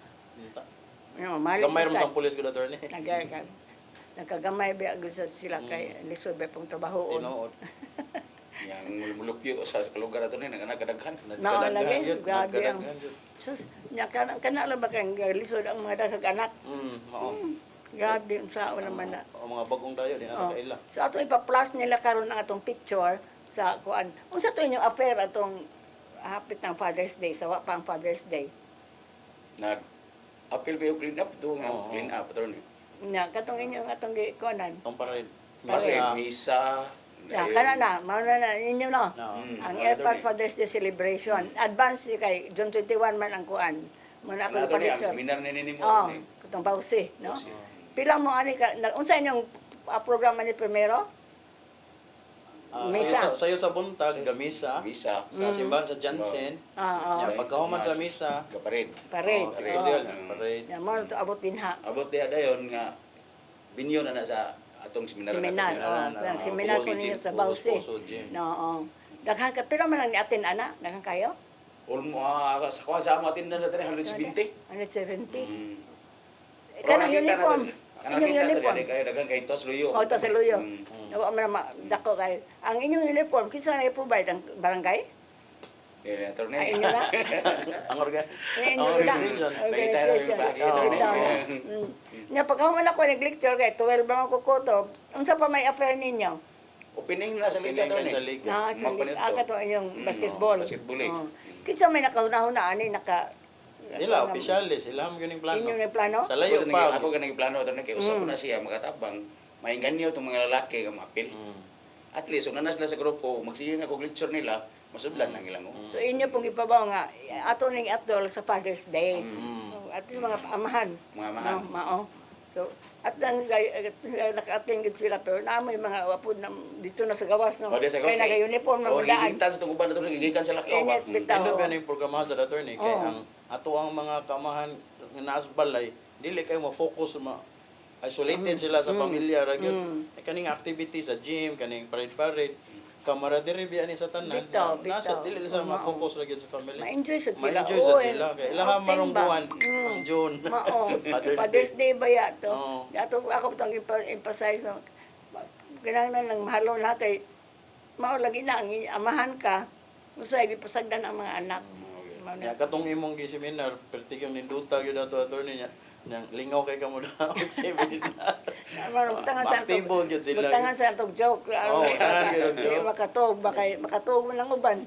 Malik Gamay ra sa. sa police good attorney. Nagkagamay ba gusto sila kay lisod ba pong trabahoon. Tinuod. Yang mulupyo sa lugar ato ni nang kadaghan. Lagi, grabe ang- Nagkadaghan yun. Sus, nya kana lang ba kay lisod ang mga daghang anak. Mao. Grabe ang sao naman na. O mga bagong dayo di Oh. na kaila. So ato ipa-plus nila karon ang atong picture sa kuan. Unsa to inyong affair atong hapit ng Father's Day, sa wa pa ang Father's Day. Nag appeal ba yung clean up to nga Oo. clean up ato ni. Nya katong inyong atong kuanan. Tong pared. Kasi Masa misa. Ya, kana na, mao na inyo no. Ang Airport Father's Day celebration. Advance ni kay June 21 man ang kuan. Muna ako Nato ni ang picture. seminar ni nimo Oh, ni. katong Bausi, no? Pila mo ani ka unsa inyong programa ni primero? Misa. Sayo sa buntag gamisa Misa. sa simbahan sa Jansen. Oo. Ya pagkahuman sa misa, Kapared. Parade. parade. Oo. Parade. Ya mo to abot din ha. Abot diha dayon nga binyo na sa atong seminar. Seminar. Seminar, Oh, seminar ko niya sa Bausi. No. Daghan ka pero man ang atin ana, daghan kayo? Ulmo sa kuha sa amo atin na 320. 170. Mm. Kanang uniform. Inyong uniform. Kaya dagang kay tos luyo. O, tos luyo. Mm. Nawa man dako kay. Ang inyong uniform kinsa na i-provide ang barangay? Kaya attorney. Ay inyo na. Ang organ. Inyo Ang na. organization. Organization. Oo. Nya pagkahuman ako nag-lecture kay 12 ba ako kutob. Unsa pa may affair ninyo? Opening na sa liga Pinay attorney. sa liga. Na sa Magpanito. to inyong basketball. basketball eh. Oo. Kinsa may nakauna-una ani naka Ila opisyalis, ila mo gyud plano. Inyo na plano? Sa layo pa. Ako ganang plano attorney kay usap ko na siya makatabang. Maingganyo tong mga lalaki nga mapil. At least kung nanas sila sa grupo, magsiyo nga kog lecture nila, masudlan ang ilang. So inyo pong ipabaw nga ato ning atol sa Father's Day. At least mga amahan. Mga amahan. No, mao. So at ang naka-attend gid sila pero namoy mga wapod na dito na sa gawas no. O, di sa gawas, Kaya naka-uniform na O magdaan. gigitan sa tong uban attorney, gigitan sa lakaw. Init bitaw. Ito ba yung programa sa attorney kay Oo. ang ato ang mga kamahan nga naas balay dili kayo mo-focus isolated sila sa pamilya ra gyud. Kaning activity sa gym, kaning parade camaraderie biya ni sa tanan. Bitaw, Nasa bitaw. dili sa Oo. ma-focus ra gyud sa family. Ma-enjoy sad sila. Ma-enjoy sad Oo, sila and kay ilang outing marong ba? buwan ang June. Mao. Father's Father's Day ba ya to? Oo. Dato ako tong emphasize no. Kinahanglan lang mahalo na kay mao lagi na ang amahan ka. Usay gipasagdan ang mga anak. Mao Ya na. katong imong gi-seminar, pertigyong ninduta gyud ato attorney niya. Nang lingaw kay kamo na og seminar. Mao butangan sa Aktibo gyud sila. butangan sa tong joke. Oo, butangan gyud Di joke. makatog ba kay makatog man lang uban.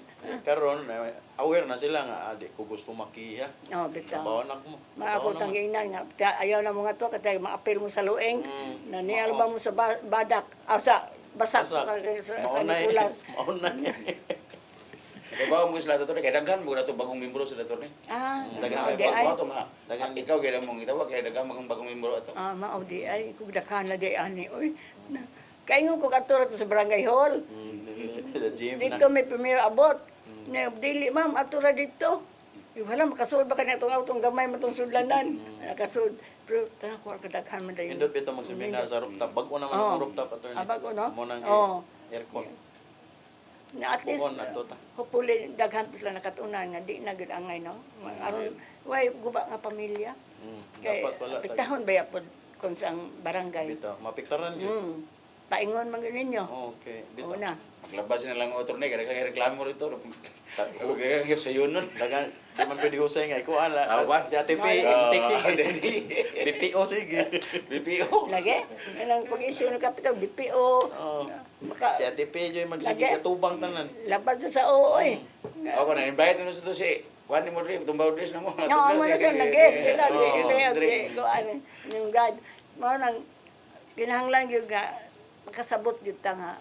Karon aware na sila nga adi ko gusto makiha. Oh, bitaw. Bawanak mo. Maako tang ginan nga ayaw na mga to katay maapil mo sa lueng. Mm. Na ni alba mo sa badak. Sa basak sa Maunay. Nicolas. Maunay. Kaya ba mo sila attorney, kaya daghan mo na ito bagong membro sila attorney. Mao di ay. Dagang ikaw kaya mong itawag kaya dagang mga bagong membro ato. Mao di ay kung dakana di ani oy. Kaingon ko katura to sa barangay hall. The gym na. Dito may premier abot. Na dili ma'am atura dito. Wala makasud ba kanito nga utong gamay mo tong sudlanan. Nakasud. Pero ta ko kadaghan man dayon. Indot bitaw mag-seminar sa rooftop. Bago naman ang rooftop attorney. Bago no? Mo nang Oo. aircon. Na at least Bukon ato ta. hopefully daghan pa sila nakatunan nga di na gud angay no. Aron way guba nga pamilya. Kay Dapat wala. pitahon ba yapod kon sa ang barangay. Bitaw, mapiktaran yun. Paingon man gud ninyo. Okay, bitaw. Una. Maglabas na lang ang attorney, kaya kaya reklamo rito. Kaya kaya sa yun nun. Dagan, di man pwede husay nga. Ikaw ala. Awan. Sa ATP, take BPO sige. BPO. Lagi. Anang pag-issue ng kapitol BPO. Oh. Maka Si ATP dyan magsige Lagi. katubang tanan. labad sa ooy. Ako na, invite mo sa to si Juan ni Modri, tumbaw dress na mo. No, mo na siya nag-guess sila si Oo, Leo si drink. Kuan yung God. Mao nang kinahanglan gyud nga makasabot gyud ta nga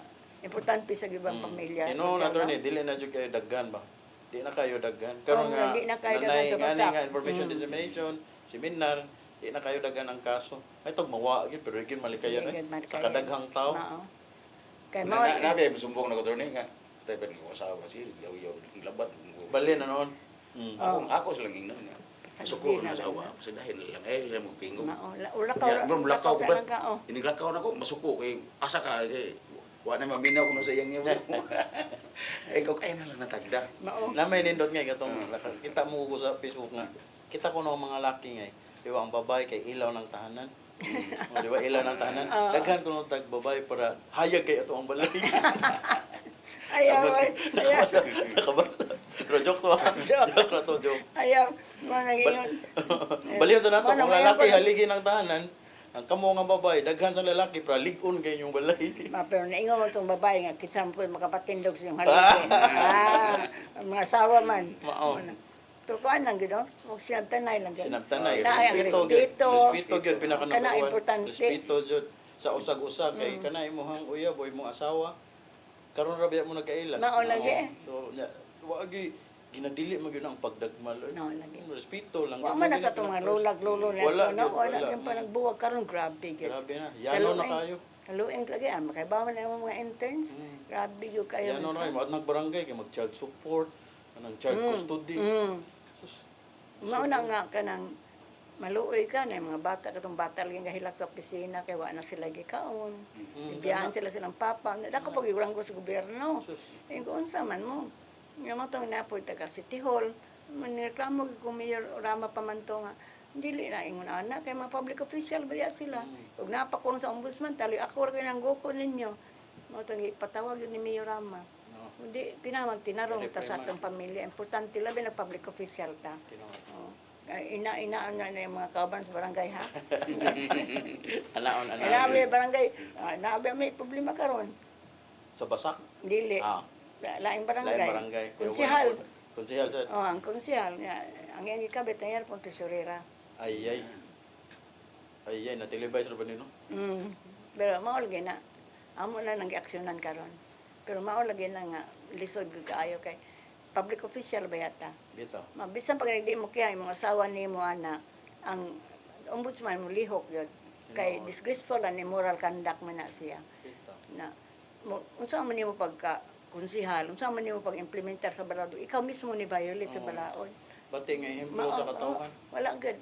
importante sa ibang pamilya. Ino na Siya, to no? ni, dili na jud kayo daggan ba? Di na kayo daggan. Karon Oo, nga, di na kayo nanay, daggan sa ngani basak. nga information dissemination, seminar, di na kayo daggan ang kaso. Ay tog mawa gyud pero gyud malikayan Di gyud sa malikayan. kadaghang tao. Oo. Kay mao Nabi, sumbong na ko attorney nga. Tayo pa rin ko asawa si yaw-yaw, labat. Bali na noon. Ako silang ingnan nga. Masuko na asawa. Kasi dahil lang, lang magpingo. ula ka. Kaya, bro, lakaw ko ba? Oh. Iniglakaw na ko, masuko kay asa ka kay wa na maminaw ko na sa iyang iyo. Ay ko kaya na lang natagda. Mao. Lamay nindot nga katong kita mo ko sa Facebook nga. Kita ko no mga laki nga. Di ba ang babae kay ilaw ng tahanan. Di ba ilaw ng tahanan? Daghan ko no tag babae para hayag kay ato ang balay. Ayaw. Nakabasa. Nakabasa. Pero joke to. Joke na to, joke. Ayaw. Mo nagingon. Baliw sa nato, Ano, kung may lalaki ako- haligi ng tahanan, ang kamo nga babae, daghan sa lalaki, para ligon kayo yung balay. Pero naingon mo itong babae nga, kisampo makapatindog sa iyong haligi. Ang mga asawa man. Mao. Pero kuan lang gino, huwag sinabtanay lang gino. Sinabtanay. Na ang Respeto, respeto. respeto gyud Kana pinaka-number one. importante. Respeto gyud sa usag-usag kay kanay imong uyab o imong asawa. Karon ra biya mo nagkaila. Mao lagi. So, wa gi ginadili mo gyud ang pagdagmal. No, lagi. Respeto lang. Wa man na sa itong mga lulag, lulo na Wala ito. No, gyud, wala wala. yung panagbuwag karon grabe gyud. Grabe na. Yano na kayo. Haluin lagi, makaibawan na yung mga interns. Grabe yun kayo. Yano na kayo. Maad barangay kay mag-child support, anang child custody. Mauna nga ka nang maluoy ka na yung mga bata, katong bata lagi kahilak sa opisina, kaya wala na sila gikaon. Ibiyahan sila silang papa. Dako pag iurang ko sa gobyerno. Eh, kung unsa man mo. Nga mo itong napoy taga City Hall, manireklamo kung mayor Rama pa man to nga, dili na ingon anak, kay mga public official ba sila. Huwag napakon sa ombudsman, tali ako rin ng goko ninyo. Mo itong ipatawag yun ni Mayor Rama. Hindi, pinamag tinarong ta sa atong pamilya. Importante labi na public official ta. Oh. Inaan na yung mga kauban sa barangay, ha? Anaon. Nabi barangay, nabi may problema karon. Sa basak. Dili. Ah. Laing barangay. Lain barangay. Konsihal. Konsihal sa. Oh, ang konsihal. Ang yung ikabit na yan, punto surira. Ay. Natilibay sa ba nino? Pero maulagi na. Amo na nang aksyonan karon. Pero maulagi na nga, lisod kaayo kay public official ba yata. Bitaw. Bisan pag hindi mo kaya, yung mga asawa ni mo, anak, ang ombudsman mo lihok yun. Kay disgraceful and immoral conduct man na siya. Bitaw. Na, unsa man nimo pagka konsihal, unsa man nimo pag-implementar sa balaod, ikaw mismo ni violate sa balaod. Bati nga himlo sa katawhan. Wala good.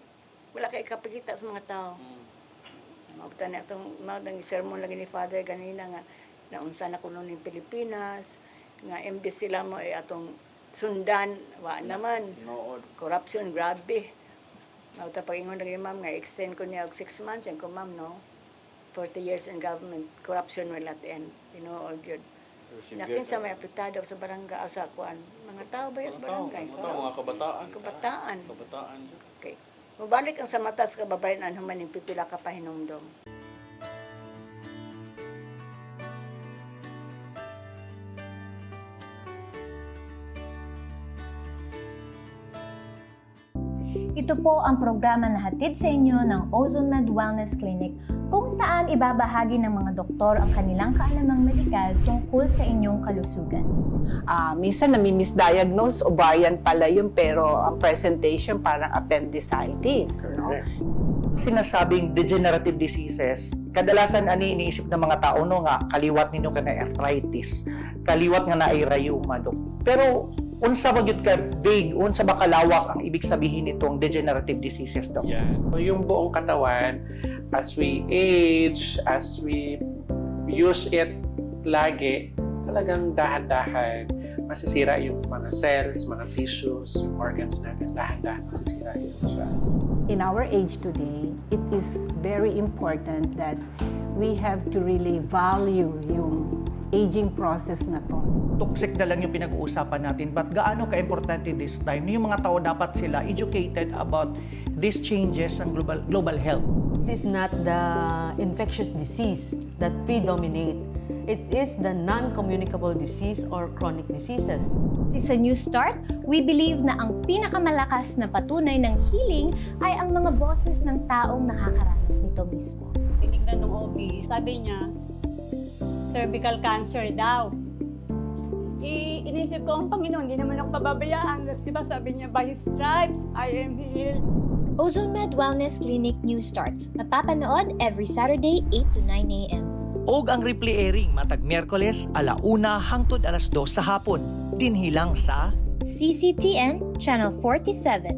Wala kay kapakita sa mga tao. Mabutan na itong mga sermon lagi ni Father ganina nga na unsa na kuno ning Pilipinas, nga imbes sila mo atong sundan, wa naman. Nood. Corruption, grabe. Mauta pag-ingon lagi ma'am, nga extend ko niya og 6 months, and ko ma'am, no? 40 years in government, corruption will not end. Tinuod yun. Nakin sa may apitado sa barangay, sa kuan. Mga tao ba sa barangay? Mga kabataan. Kabataan. Okay. Mabalik ang sa mata sa kababayan, humaning pipila ka pa hinumdom. Ito po ang programa na hatid sa inyo ng OzoneMed Wellness Clinic kung saan ibabahagi ng mga doktor ang kanilang kaalamang medikal tungkol sa inyong kalusugan. Minsan nami-misdiagnose, ovarian pala yun, pero ang presentation parang appendicitis. No? Sinasabing degenerative diseases, kadalasan ani iniisip ng mga tao no nga kaliwat ninyo ka na arthritis, kaliwat nga na ay rheuma dok. Pero unsa ba gyud ka vague, unsa ba kalawak ang ibig sabihin nitong degenerative diseases dok? Yeah. So yung buong katawan, as we age, as we use it lagi, talagang dahan-dahan masisira yung mga cells, mga tissues, yung organs natin, dahan-dahan masisira yun siya. In our age today, it is very important that we have to really value yung aging process na to. Toxic na lang yung pinag-uusapan natin, but gaano ka-importante this time? Yung mga tao dapat sila educated about these changes ng global health. It is not the infectious disease that predominate. It is the non-communicable disease or chronic diseases. Sa New Start, we believe na ang pinakamalakas na patunay ng healing ay ang mga boses ng taong nakakaranas nito mismo. Tinignan ng OB, sabi niya, cervical cancer daw. Inisip ko, ang Panginoon, hindi naman ako pababayaan. Di ba sabi niya, by His stripes, I am healed. OzoneMed Wellness Clinic New Start. Mapapanood every Saturday, 8 to 9 a.m. Og ang replay airing matag Miyerkules 1:00 hangtod 2:00 sa hapon. Dinhi lang sa CCTN Channel 47.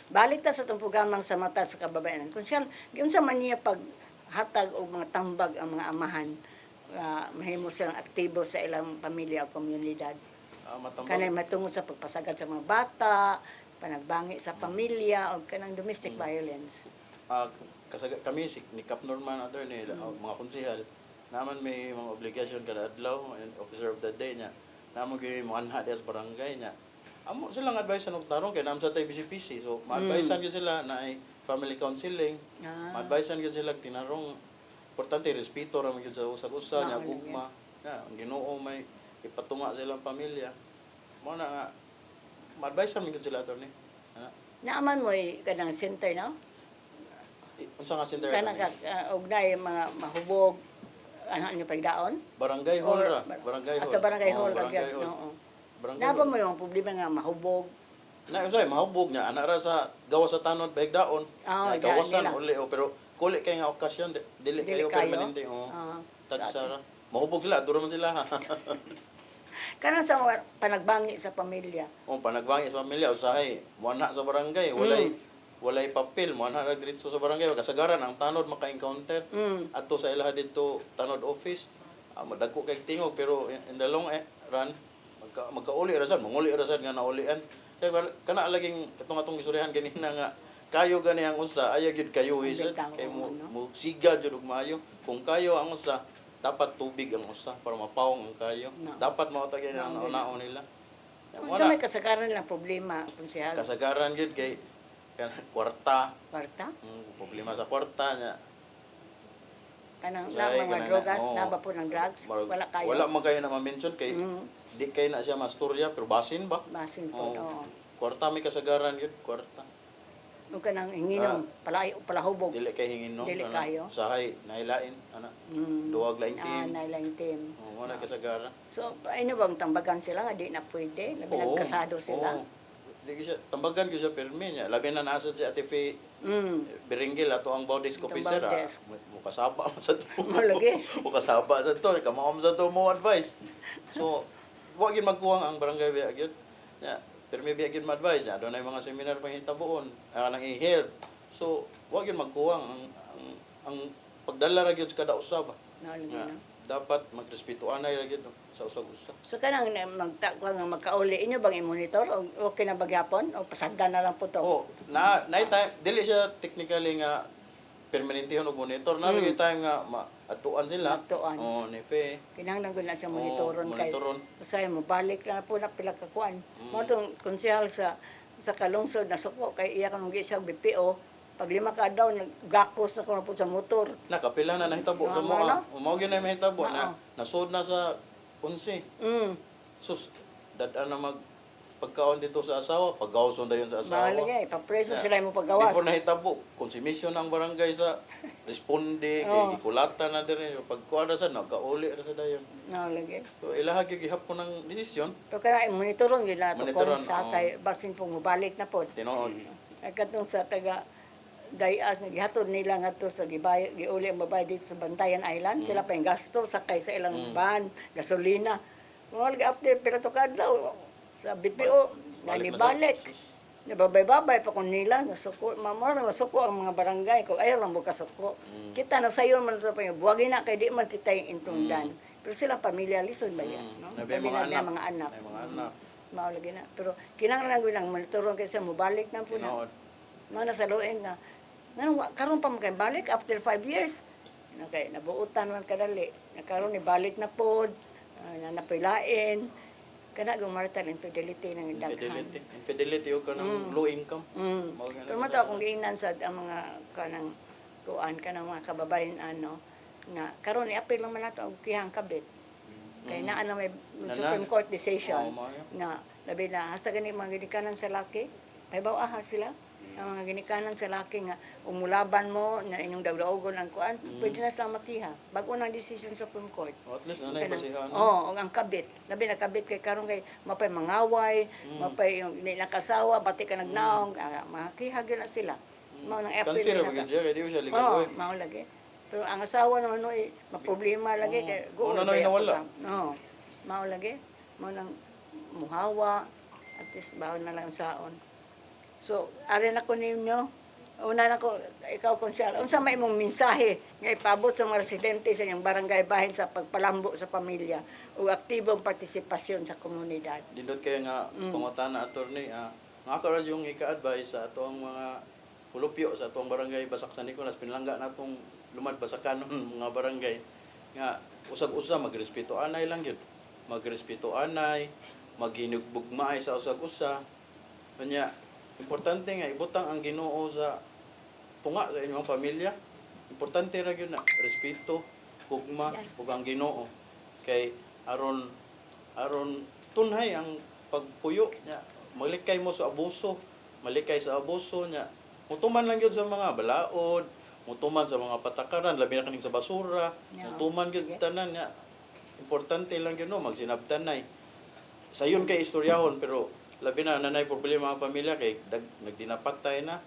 Balik ta sa itong programang sa mata sa kababayan. Kung siya, yun sa man niya paghatag o mga tambag ang mga amahan, mahimo silang aktibo sa ilang pamilya o komunidad. Kanay matungod sa pagpasagad sa mga bata, panagbangi sa pamilya, o kanang domestic violence. Kami, ni Cap Norman, mga konsihal, naman may mga obligasyon kada adlaw, and officer of the day niya, naman yung mga anha sa barangay niya. Amo silang advice ng tarong kay naman sa tayo busy-busy. So, ma-advisean yun sila na ay family counseling. Ma-advisean yun sila tinarong. Importante, respeto naman yun sa usag-usa, niya, ugma. Ang Ginoo may ipatunga sa ilang pamilya. Mo na nga, ma-advisean yun sila ito ni. Naaman mo kanang center, no? Unsa nga center? Kanang ugnay mga mahubog, ano niyo pagdaon? Barangay hall ra. Barangay hall. Sa barangay hall. Barangay hall. Napa mo yung problema nga mahubog. Mahubog niya. Anak ra sa gawa sa tanod, baigdaon. Gawasan uli. Pero kuli kayo nga okasyon, dili kayo permanente. Tagsara. Mahubog sila, duro man sila. Kanang sa mga panagbangi sa pamilya. Panagbangi sa pamilya. Usahay, wala sa barangay. Walay papel. Wala na diretso sa barangay. Kasagaran, ang tanod maka-encounter. Ato sa ilaha dito, tanod office. Madagko kay tingog. Pero in the long run, magkauli rasan, manguli rasan nga naulian. Kaya kana laging katong istoryahan ganina nga kayo gani ang usa ayaw gyud kayo isa kay mo siga jud og maayo. Kung kayo ang usa dapat tubig ang usa para mapawong ang kayo. Dapat mao ta gyud ang naon nila. Ito may kasagaran lang problema konsehal. Kasagaran gyud kay kwarta. Kwarta? Problema sa kwarta nya. Kanang mga drogas, naba po ng drugs, wala kayo. Wala man kayo na ma-mention kay di kayo na siya masturya, pero basin ba? Basin po, Kwarta may kasagaran yun, kwarta. Nung ka nang hinginom, palahubog. Dili kayo hinginom. Dili kayo. Usahay, nahilain, duwag laing team. Nahilaing team. Wala kasagaran. So, ano bang tambagan sila nga, di na pwede? Labi nagkasado sila. Tambagan ko siya permi niya. Labi na nasa si Ate Faye Biringgil, ato ang bodies officer. Mukasaba mo sa ito. Malagi. Mukasaba sa ito. Kamaom sa ito mo advice. So, huwag yun magkuhang ang barangay biya yun. Pero may biya yun ma-advise niya. Doon ay mga seminar pang hitabuon. Nang i-health. So, huwag yun magkuhang. Ang pagdala ra yun sa kada usab. Dapat magrespetuan na yun sa usag-usag. So, kanang magkauli, inyo bang i-monitor? O okay na bagyapon? O pasagdan na lang po to? Dili siya technically nga permanentihon og monitor. Nalagay time nga atuan sila. Atuan. Nefe. Kinahanglan ko na siya monitoron kay. Kasi mo balik lang po na pila ka kuan. Mo tong konsehal sa kalungsod na suko kay iya kanang gi siya BPO. Pag 5 ka daw, naggakos na ko na po sa motor. Nakapila na nahitabo sa Mao mga. na? Umao gyud na mahitabo Oo. na nasud na sa 11. Mm. Sus, dad na mag pagkaon dito sa asawa, paggawson dayon sa asawa. Mahalaga papreso Yeah. sila mo paggawas. Before nahitabo, konsumisyon ng barangay sa responde, Oo. kay gikulata na dire, pagkuha na sa nagkauli ra sa dayon. Mahalaga. So ilaha gyud gihapon ng desisyon, Pero kaya monitoron yun na ito Monitoron, kung sa oo. kay basin pong mubalik na po. tinuod. Ay katong sa taga Dayas nga gihatod nila ngadto sa giuli ang babae dito sa Bantayan Island, sila pa yung gasto sakay sa ilang van, gasolina. Mga after pero to kadlaw sa BPO nalibalik. Nababay-babay pa kun nila nasuko, mamor masuko ang mga barangay ko ayaw lang mo kasuko. Kita na sayon man to pa yung buwagi na kay di man titay intundan. Pero sila pamilya lisod ba yan, no? Nabi Pamilya mga na anak. mga anak. Ay mga anak. Mao lagi na. Pero kinahanglan ko lang monitoron kasi mubalik na po na. Tinuod. Mga nasa lueng na. Karon pa makay balik after 5 years. Okay, nabuutan man kadali. Nakaroon ni balik na pod, na napilain. Kana yung marital infidelity ng daghan. Infidelity o ka ng low income. Mao nga Pero na- mato akong giinan sa ang mga kanang kuan ka ng mga kababayan ano nga karon i-appeal lang man nato ang kihang kabit. Kay naa na may Supreme Court decision Oo, mao yun. na labi na hasta gani mga ginikanan sa laki may bawaha sila ang mga ginikanan sa laki nga umulaban mo na inyong dawdaogon ang kuan pwede na sila matiha bago nang decision sa Supreme Court. O, at least nanay basihan. Oo, ang kabit. Labi na kabit kay karon kay mapay mangaway, mapay yung hindi nakasawa, bati ka nagnaong, makakihag na sila. Mao nang appeal Consider na bagay ka. siya, kaya di mo siya legal Oo, oil. mao lagi. Pero ang asawa naman no, maproblema lagi kay Una na yung nawala. No. Mao lagi. Mao nang muhawa at least bawon na lang saon. So, ari na ko ninyo. Una na ko, ikaw konsyal. Unsa may imong mensahe nga ipabot sa mga residente sa inyong barangay bahin sa pagpalambo sa pamilya o aktibong partisipasyon sa komunidad? Dindot kayo nga pangutana na attorney, nga karon yung ika-advise sa atong mga pulupyo sa atong barangay Basak San Nicolas, pinalangga na itong lumad basakanon mga barangay nga usag-usa magrespeto anay lang yun. Magrespeto anay, maghinugbugmaay sa usag-usa. Kanya importante nga ibutang ang Ginoo sa tunga sa inyong pamilya. Importante ra gyud na respeto, hugma ug ang Ginoo. Kay aron tunhay ang pagpuyo nya malikay mo sa abuso, malikay sa abuso nya. Mutuman lang gyud sa mga balaod, mutuman sa mga patakaran, labi na kaning sa basura, mutuman gyud tanan nya. Importante lang gyud no magsinabtanay. Sayon kay istoryahon pero labi na nanay problema ang pamilya kay nagdinapatay na.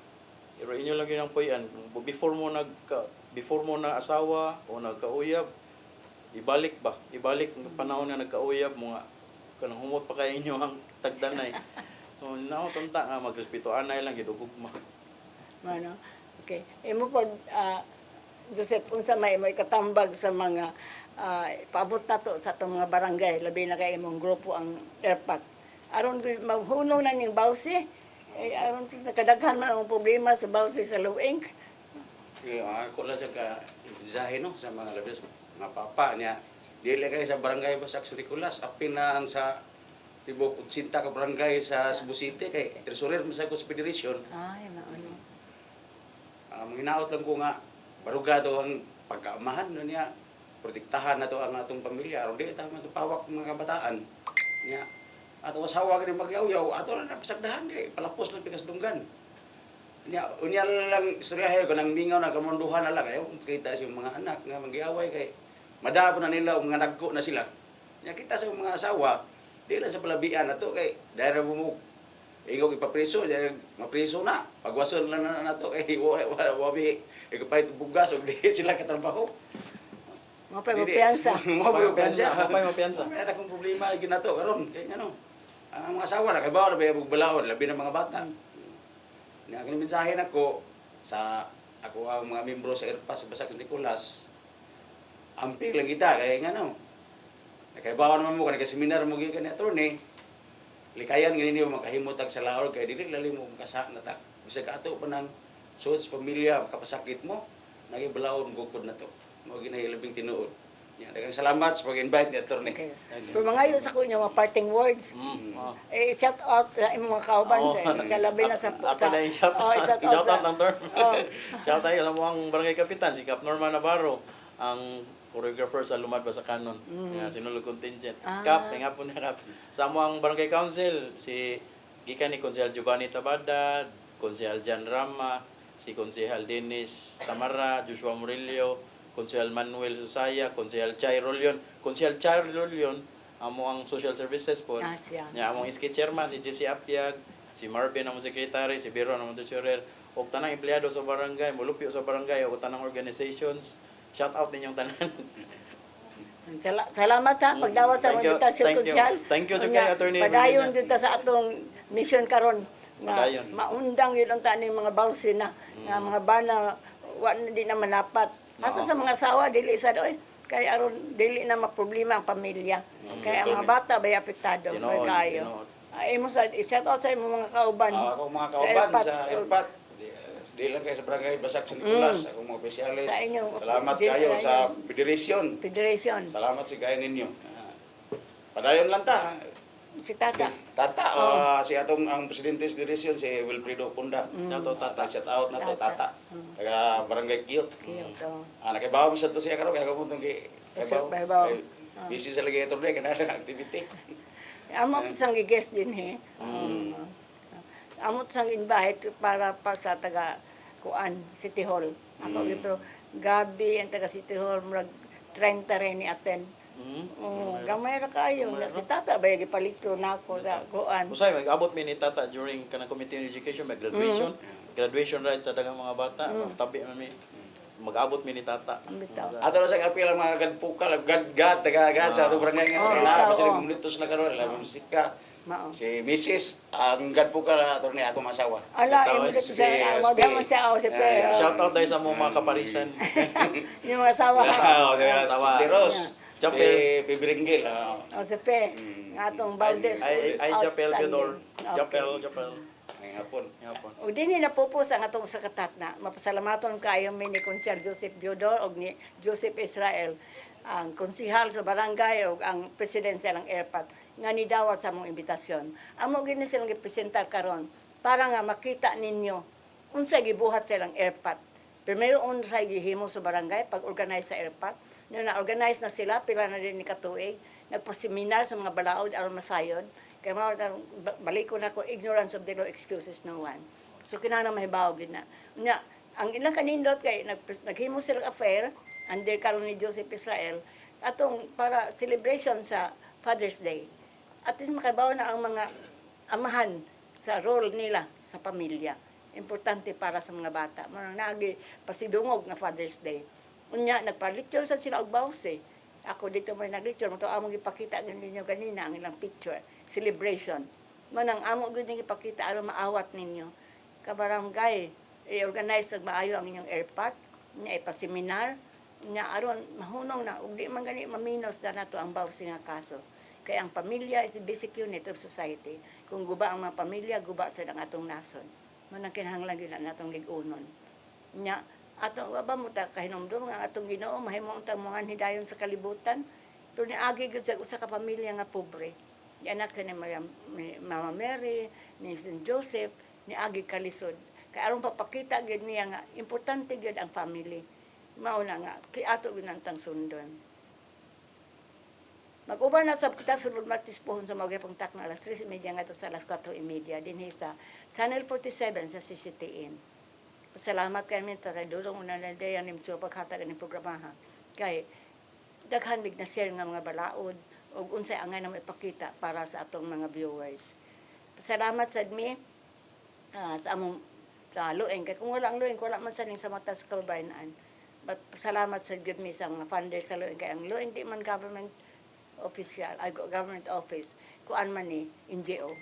Pero inyo lang yun ang puyan. Before mo na asawa o nagkauyab, ibalik ba? Ibalik ng panahon na nagkauyab mo nga kanang humot pa kay inyo ang tagdanay. So nao tunta nga magrespeto anay lang gid ugma. Ano? Okay. Imo po Joseph unsa may katambag sa mga paabot na to sa itong mga barangay labi na kay imong grupo ang ERPAT. Aron maghunong na ning bawsi. Aron tis nakadaghan man ang problema sa bawsi sa luing. Ako lang siya ka-design no, sa mga labis, mga papa niya. Dili kayo sa barangay Basak San Nicolas, apil na ang sa tibok 80 ka barangay sa Cebu City, kay treasurer mo sa Federation. Ay, maano. Manginaot lang ko nga, barugado ang pagkaamahan no niya, protektahan na to ang atong pamilya, aron di tama to pawak mga kabataan. Niya, ato asawa gani magyaw-yaw, ato na napasagdahan kay palapos lang pikas dunggan. Unya lang istoryahe ko nang mingaw na kamunduhan na lang ayo kita sa mga anak nga magiaway kay madabo na nila mga nagko na sila. Nya kita sa mga asawa di na sa palabian nato kay dahil mo ikaw ipapreso, mapreso na. Pagwason lang na nato kay wabi ikapay bugas og di sila katrabaho. Mapay mapiyansa. Mapay mapiyansa. May akong problema ginato karon kay ano. Ang mga asawa na kay bawo na bay balaod labi na mga bata. Nga kini mensahe nako sa ako ang mga miyembro sa ERPA sa Basak San Nicolas. Amping lang kita kay ngano. Kay bawo naman mo kanang seminar mo gikan ni attorney. Likayan ngini niyo makahimutag sa laod kay dili lalim mo kasa na ta. Bisag ato pa nang suod sa pamilya kapasakit mo naging balaod gugod na to. Mao ginay labing tinuod. Daghang salamat sa pag-invite ni Atty. Okay. Pero mga yun sa kunya, mga parting words. Shout out sa imong mga kauban sa kalabi na sa Ako na i-shout out ng term. Shout out sa mga barangay kapitan, si Cap Norman Navarro, ang choreographer sa Lumad sa Canon. Sinulog contingent. Cap, nga po na Cap. Sa mga barangay council, si gikan ni Konsehal Giovanni Tabada, Konsehal Jan Rama, si Konsehal Dennis Tamara, Joshua Murillo, Konsehal Manuel Susaya, Konsehal Chay Rolion. Konsehal Chay Rolion, amo ang social services po. Nya among iski chairman si Jesse Apiag, si Marvin ang secretary, si Biro ang treasurer, ug tanang empleyado sa barangay, mulupyo sa barangay ug tanang organizations. Shout out ninyong tanan. Salamat ha pagdawat sa mga invitasyon konsyal. Thank you kay Attorney. Padayon jud ta sa atong mission karon nga maundang yun ang taning mga bawsi na nga mga bana wa na di na manapat. Asa sa mga asawa dili sa doy kay aron dili na maproblema ang pamilya. Kaya ang mga bata bay apektado kayo. Ay mo sa shout out sa imong mga kauban. Ako mga kauban sa Erpat. Di lang kayo sa barangay Basak San Nicolas, akong mga opisyalis. Salamat kayo sa Federation. Salamat sa gaya ninyo. Padayon lang ta. Si Tata. Si atong ang presidente sa Federation, si Wilfredo Punda. Shout out na to, Tata. Taga barangay Kiyot. Nakibawa mo sa to siya karon kaya ko mong Kibaw. Busy sa lagi ito rin, kanala activity. Amo po sang i-guest din Amo sang invite para sa taga kuan City Hall. Ako dito grabe ang taga City Hall murag 30 rin ni attend. Gamay ra kayo. Si Tata ba gipalitro na ako sa kuan. Usay mag-abot mi ni Tata during kanang Committee on Education, may graduation rites sa daghang mga bata. Tabi man mi mag-abot mi ni Tata. Ato na sa apil ang mga gadpukal, gadgad, tagagad sa atong barangay nga. Kailangan pa sila gumunitos na karon, alam musika. Si Mrs. ang gadpukal ato ni ako masawa. Ala, imo dito sa magama siya si Pe. Shout out dai sa mga kaparisan. Yung mga asawa. Si Ros. Chapel Bibringgil. Si Pe. Atong Valdez. Ay Chapel Gedor. Chapel. Hapon. O dinhi na pupos ang atong sakatat na. Mapasalamaton kayo mi ni Konsyal Joseph Biodor o ni Joseph Israel, ang konsihal sa barangay o ang presidente ng ERPAT nga nidawat sa mong imbitasyon. Amo gini silang gipresentar karon para nga makita ninyo unsa gibuhat silang ERPAT. Primero unsay gihimo sa barangay pag-organize sa ERPAT. Na-organize na sila pila na din ni katuig, nagpa-seminar sa mga balaod aron masayod. Kaya balik ko na ko, ignorance of the law, excuses no one. So, kinahanglan mahibawag din na. Ang ilang kanindot kay naghimo silang affair, under karon ni Joseph Israel, atong para celebration sa Father's Day. At least makabaw na ang mga amahan sa role nila sa pamilya. Importante para sa mga bata. Marang nagi pasidungog na Father's Day. Unya, nagpa-lecture sa sila og bawse. Ako dito may nag-lecture, mato among ipakita ninyo ganina ang ilang picture. Celebration. Manang amo gud ning ipakita aron maawat ninyo. Kabarangay, i-organize og maayo ang inyong ERPAT, nya ipa-seminar, nya aron mahunong na ug di man gani maminos na nato ang bawsi nga kaso. Kaya ang pamilya is the basic unit of society. Kung guba ang mga pamilya, guba sa ang atong nason. Manang kinahanglan gyud natong lig-unon. Nya ato ba mo ta kahinomdom nga atong Ginoo mahimo untang mga hidayon sa kalibutan. Pero niagi gyud sa usa ka pamilya nga pobre. Ni anak ni Mama Mary, ni Saint Joseph, ni Agi Kalisod. Kaya aron papakita gid niya nga importante gid ang family. Mao na nga ato ginantang sundon. Mag-uban na sab kita sulod Martes pohon sa mga pangtak na alas 3:30 nga to sa alas 4:30 dinhi sa Channel 47 sa CCTN. Salamat kami ta kay durong una na day anim sa paghatag ni programa. Kay daghan mig na share nga mga balaod ug unsay angay na maipakita para sa atong mga viewers. Salamat sad mi sa among sa lueng kay kung wala ang lueng wala man sa ning sa mata sa kababayan. But salamat sad gyud mi sa mga funders sa lueng kay ang lueng di man government official, government office, kuan man ni NGO.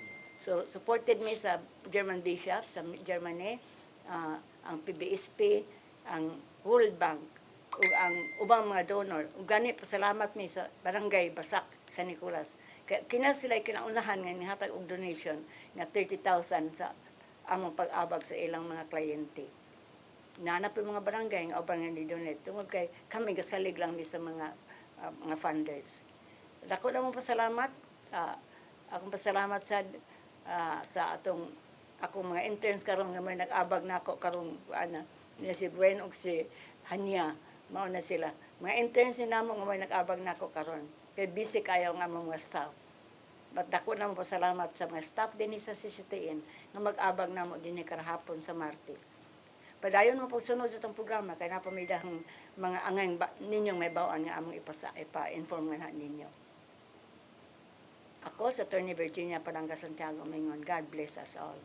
So supported mi sa German Bishop sa Germany, ang PBSP, ang World Bank, ug ang ubang mga donor. Ug gani pasalamat mi sa Barangay Basak San Nicolas. Kina sila kinaunahan nga nihatag og donation nga 30,000 sa among pag-abag sa ilang mga kliyente. Nanap yung mga barangay nga ubang nga ni-donate. Tungod kay kami gasalig lang ni sa mga mga funders. Dako na mong pasalamat. Akong pasalamat sa atong akong mga interns karon nga may nag-abag nako karong niya si Buen ug si Hania, mao na sila. Mga interns ni namo nga may nag-abag nako karon. Kay busy kayo nga mga staff. But dako na mo pasalamat sa mga staff din sa CCTN nga mag-abag namo dinhi karahapon sa Martes. Padayon mo pagsunod sa itong programa kay napamidahang mga angay ninyong may bawaan nga among ipa-inform nga ninyo. Ako sa Attorney Virginia Palanga Santiago Mingon. God bless us all.